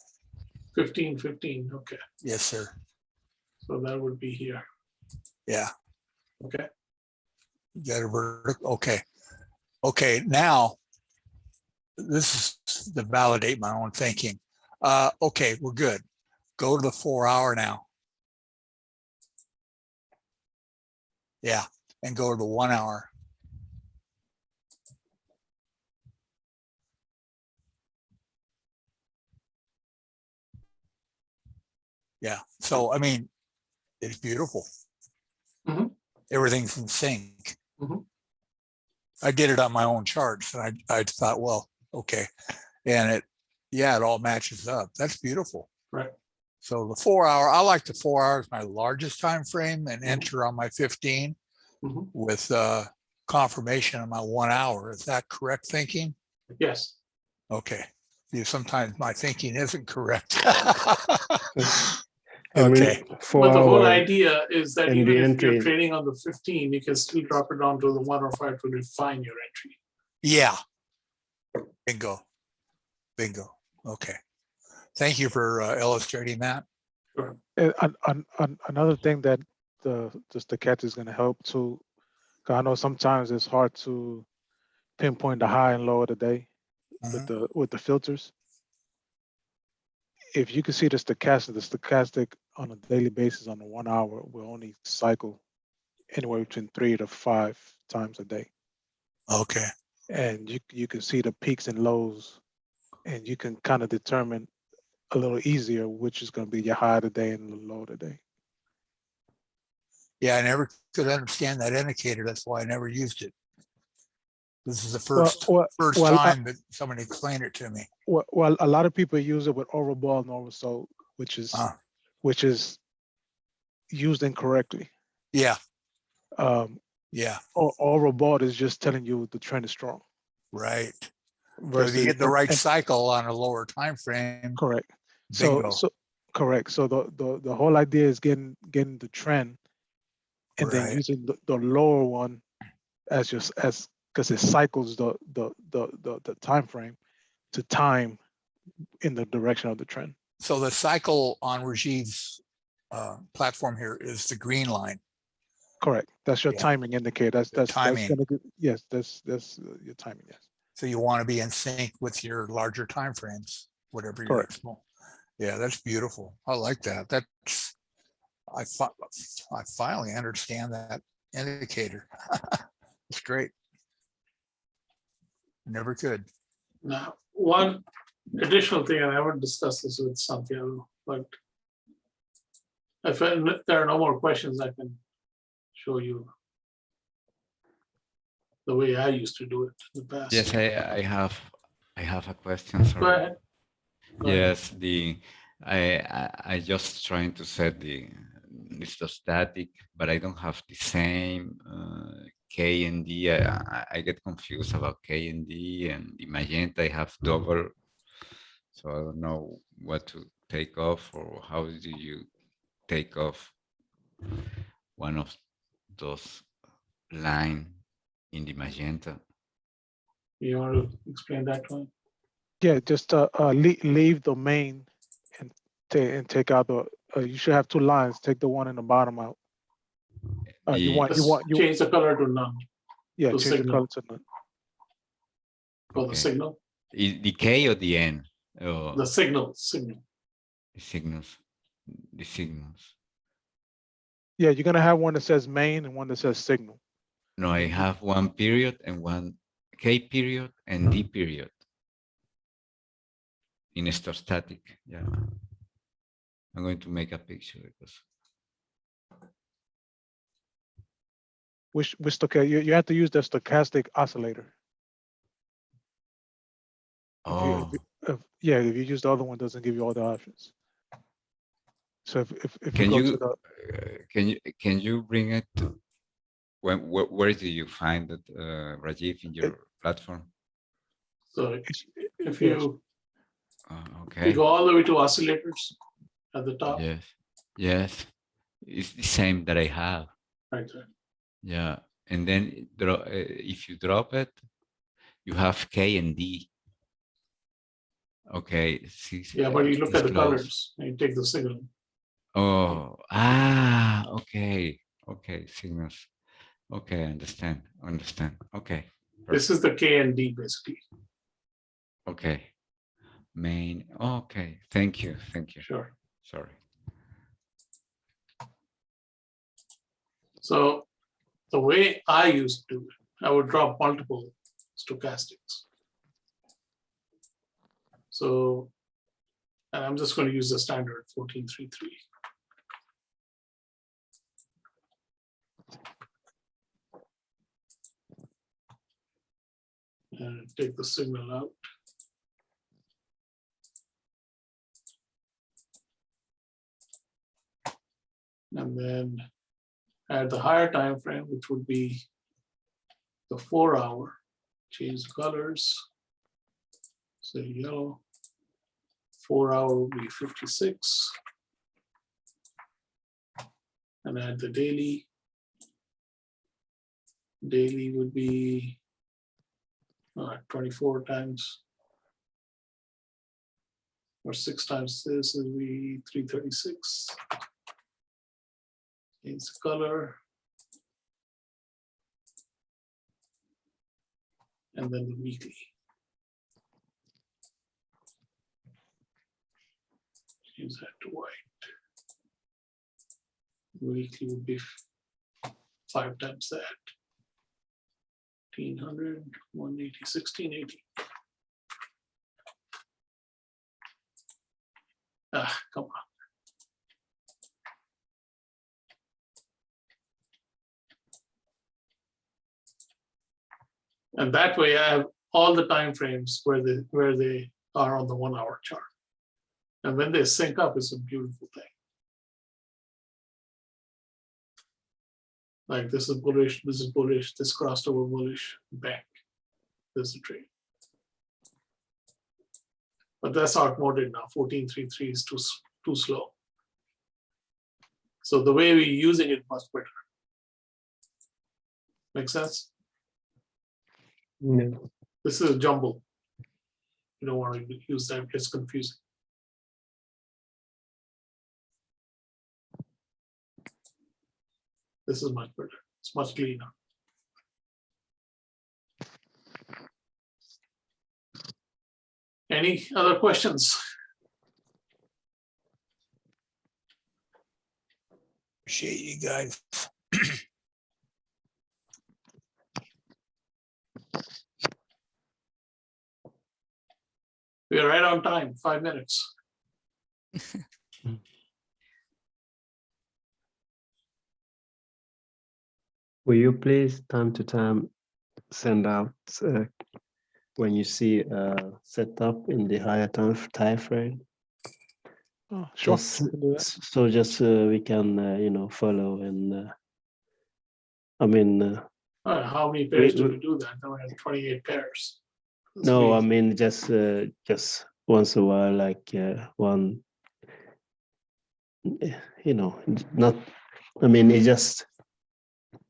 15:15, okay, Yes, sir. so that would be here, Yeah. okay? You got a vertical. Okay. Okay. Now, this is to validate my own thinking. Okay, we're good. Go to the 4 hour now. Yeah. And go to the 1 hour. Yeah. So, I mean, it's beautiful. Mhm. Everything's in sync. Mhm. I did it on my own charts and I thought, well, okay. And it all matches up. That's beautiful. Right. So the 4 hour, I like the 4 hours, my largest time frame, and Mhm. enter on my 15 Mhm. with confirmation on my 1 hour. Is that correct thinking? Yes, Okay. Sometimes my thinking isn't correct. I mean, Okay. 4 but the whole hour idea is that and even the if you're entry. trading on the 15, you can still drop it down to the 1 or 5 to refine your entry. Yeah. Bingo. Bingo. Okay. Thank you for illustrating that. And another thing that the stochastic is going to help too, 'cause I know sometimes it's hard to pinpoint the high and low of the day with the filters. If you can see the stochastic on a daily basis on the 1 hour will only cycle anywhere between 3 to 5 times a day. Okay. And you can see the peaks and lows, and you can kind of determine a little easier which is going to be your high of the day and the low of the day. Yeah, I never could understand that indicator. That's why I never used it. This is the Well, first time that somebody explained it to me. Well, a lot of people use it with overball and oversold, which is used incorrectly. Yeah. Um, Yeah. overball is just telling you the trend is strong. Right. So if Versus, you get the right and cycle on a lower time frame, correct. bingo. So correct. So the whole idea is getting the trend, and then Right. using the lower one as because it cycles the time frame to time in the direction of the trend. So the cycle on Rajiv's platform here is the green line. Correct. That's your Yeah. timing indicator. That's timing. gonna get, yes. That's your timing. Yes. So you want to be in sync with your larger time frames, whatever your Correct. small. Yeah, that's beautiful. I like that. That's I finally understand that indicator. It's great. Never could. Now, one additional thing, and I haven't discussed this with Santiago, but if there are no more questions, I can show you the way I used to do it in the past. Yes, I have a question. Sorry. Go ahead. Go ahead. Yes, I just trying to set the stochastic, but I don't have the same K and D. I get confused about K and D, and the magenta I have double, so I don't know what to take off, or how do you take off one of those line in the magenta? You want to explain that one? Yeah, just leave the main and take out the. You should have two lines. Take the one in the bottom out. You change the color to none. Yeah, to change the color to none. For the signal. Is the K or the N? The signal. The signals. The signals. Yeah, you're gonna have one that says main and one that says signal. No, I have one period and one K period and D period in stochastic. Yeah, I'm going to make a picture because Which you have to use the stochastic oscillator. oh, Yeah, if you use the other one, it doesn't give you all the options. So if you can go you to the can you bring it? Where do you find it, Rajiv, in your platform? So if yes. you Okay. go all the way to oscillators at the top, Yes. Yes. It's the same that I have. right there. Yeah. And then if you drop it, you have K and D. Okay. Yeah, but you look at the close. colors and you take the signal. Oh, okay. Okay. Signals. Okay. Understand. Okay. This is the K and D basically. Okay. Main. Okay. Thank you. Sure. Sorry. So the way I used to do it, I would drop multiple stochastics. So, and I'm just going to use the standard 1433. And take the signal out. And then at the higher time frame, which would be the 4 hour, change the colors. Say yellow. 4 hour will be 56. And add the daily. Daily would be 24 times or 6 times this would be 336. Change the color. And then the weekly. Change that to white. Weekly would be 5 times that. 1500, 180, 1680. Come on. And that way I have all the time frames where they are on the 1 hour chart. And when they sync up, it's a beautiful thing. Like this is bullish, this crossed over bullish, bang. There's the trade. But that's outmoded now. 1433 is too slow. So the way we're using it much better. Make sense? No. This is a jumble. You don't want to use that, it gets confusing. This is much better. It's much cleaner. Any other questions? Appreciate you guys. We are right on time, 5 minutes. Will you please, time to time, send out when you see setup in the higher time frame? oh, sure. Just, We can do that. so just we can follow and I mean. How many pairs do we do that? Now we have 28 pairs. That's No, I crazy. mean just once a while, like one. Not. I mean, it's just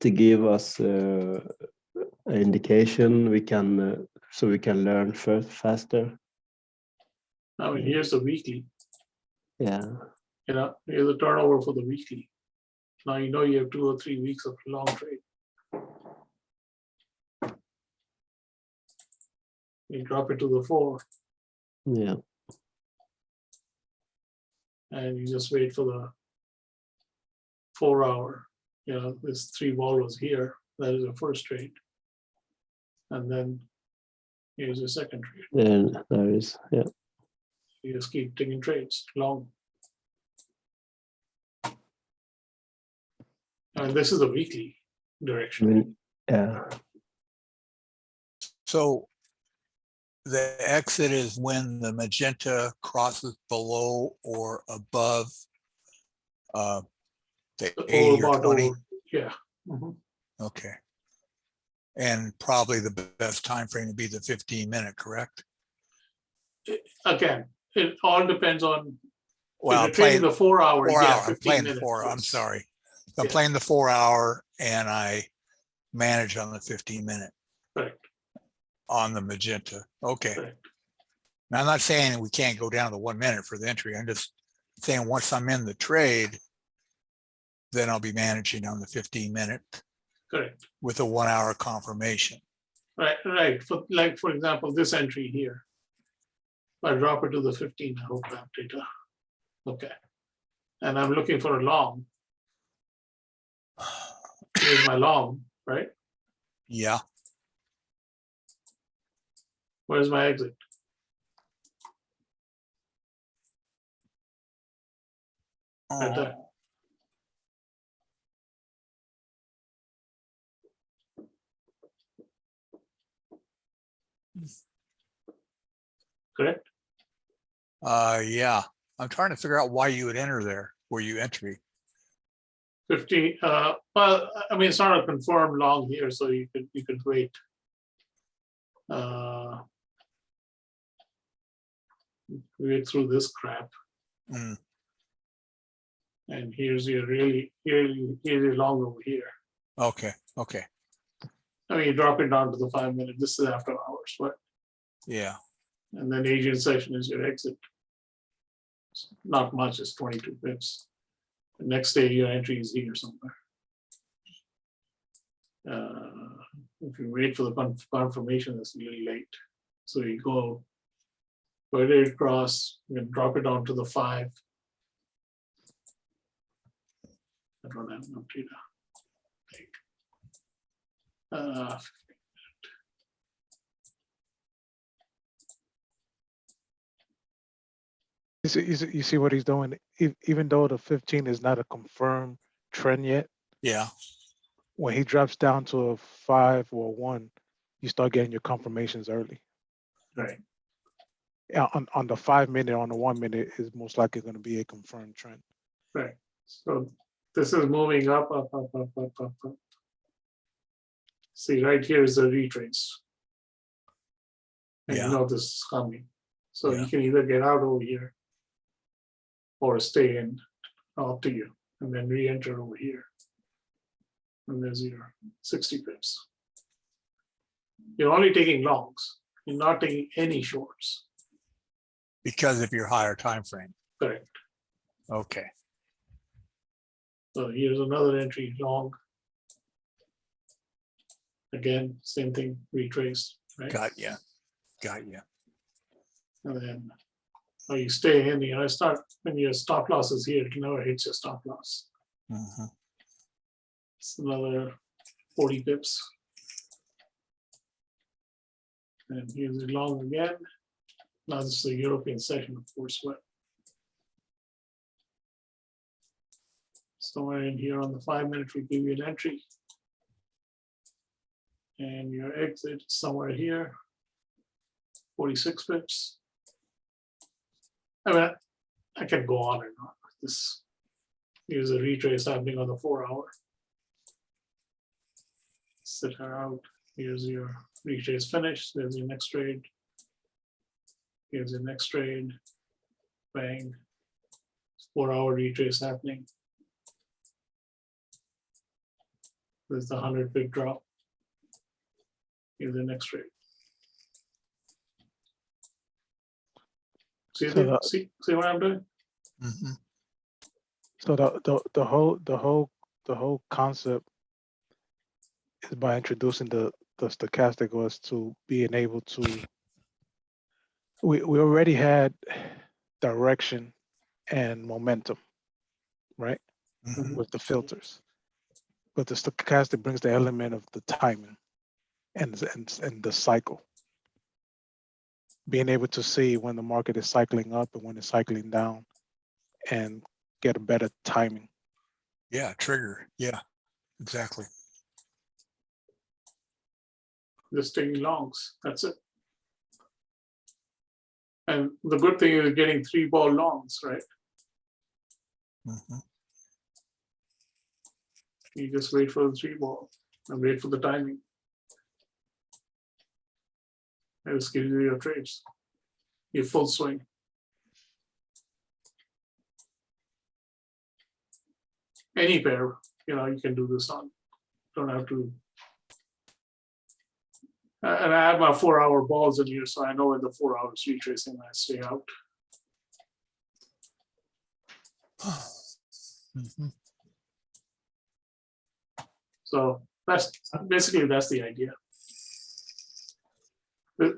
to give us an indication. We can so we can learn faster. I mean, here's the weekly. Yeah. Here's the turnover for the weekly. Now you know you have 2 or 3 weeks of long trade. You drop it to the 4. Yeah. And you just wait for the 4 hour. There's 3 borrows here. That is the first trade. And then Here's your second trade. And there is, yeah. You just keep taking trades long. And this is the weekly I direction. mean, yeah. So the exit is when the magenta crosses below or above the The 80 or overbought 20. over, yeah. Mhm. Okay. And probably the best time frame would be the 15-minute, correct? Again, it all depends on, if Well, you're I'm trading playing the 4 hour, 4 yeah, hour. I'm 15 playing the minutes. 4. I'm yes. sorry. I'm Yeah. playing the 4 hour and I manage on the 15-minute Correct, on the magenta. Okay. correct. Now, I'm not saying we can't go down to 1 minute for the entry. I'm just saying once I'm in the trade, then I'll be managing on the 15-minute Correct. with a 1 hour confirmation. Right. For example, this entry here. If I drop it to the 15, I hope that data. Okay. And I'm looking for a long. Here's my long, right? Yeah. Where's my exit? Right there. Correct? Yeah. I'm trying to figure out why you would enter there where you entry. 50, well, I mean, it's not a confirmed long here, so you could wait. Wait through this crap. Mm, And here's your here's your long over here. okay. Okay. I mean, you drop it down to the 5 minute. This is after hours, but Yeah. and then agent session is your exit. Not much, it's 22 pips. The next day your entry is here somewhere. If you wait for the confirmation, it's really late. So you go it across, you can drop it down to the 5. I don't have enough data. You see what he's doing? Even though the 15 is not a confirmed trend yet, Yeah. when he drops down to a 5 or 1, you start getting your confirmations early. Right. Yeah, on the 5 minute, on the 1 minute is most likely going to be a confirmed trend. Right. So this is moving up. See, right here is the retrace. And Yeah. you know this is coming. So Yeah. you can either get out over here or stay in, up to you, and then re-enter over here. And there's your 60 pips. You're only taking longs. You're not taking any shorts. Because of your higher time frame. Correct. Okay. So here's another entry long. Again, same thing, retrace, right? Got you. Got you. And then you stay in, start when your stop loss is here, it never hits your stop loss. Mhm. It's another 40 pips. And here's the long again. Now this is the European session, of course, but somewhere in here on the 5 minute, we give you an entry. And your exit somewhere here, 46 pips. I mean, I can go on and on with this. Here's a retrace happening on the 4 hour. Sit her out. Here's your retrace finish. There's your next trade. Here's your next trade. Bang. 4 hour retrace happening. There's the 100 pip drop. Here's the next trade. See, So see what I'm doing? Mhm. So the whole concept is by introducing the stochastic was to being able to. We already had direction and momentum, right, Mhm. with the filters, but the stochastic brings the element of the timing and the cycle. being able to see when the market is cycling up and when it's cycling down and get a better timing. Yeah, trigger. Yeah, exactly. Just taking longs, that's it. And the good thing is getting 3-ball longs, right? Mhm. You just wait for the 3-ball and wait for the timing. And just gives you your trades, your full swing. Any pair, you can do this on. Don't have to. And I have my 4-hour balls in here, so I know in the 4 hours retracing I stay out. Mhm. So that's the idea.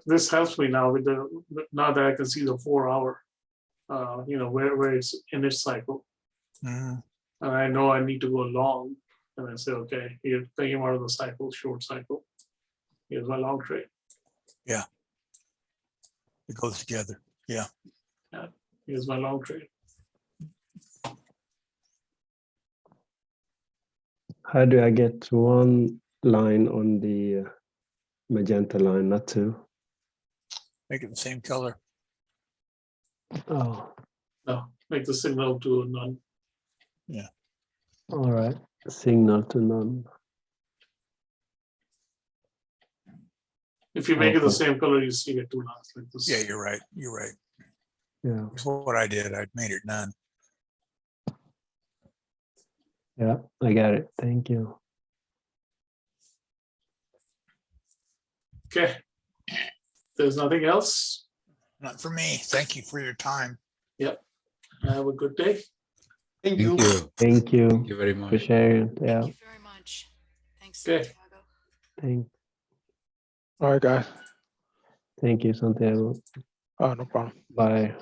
This helps me now now that I can see the 4-hour, where it's in its cycle. Mhm. And I know I need to go long. And I say, okay, here, take him out of the cycle, short cycle. Here's my long trade. It goes together. Yeah. Here's my long trade. How do I get one line on the magenta line, not two? Make it the same color. Oh, No, make the signal to none. all right. Signal to none. If you make it the Okay. same color, you see it 2 lines like this. Yeah, you're right. You're right. Yeah, That's what I did. I made it none. yeah, I got it. Thank you. Okay. There's nothing else. Not for me. Thank you for your time. Have a good day. Thank you. Thank you Thank you very for much. sharing. Yeah, Thank you very much. Thanks, Okay. Santiago. All right, guys. thank you, Santiago. Oh, no problem. Bye.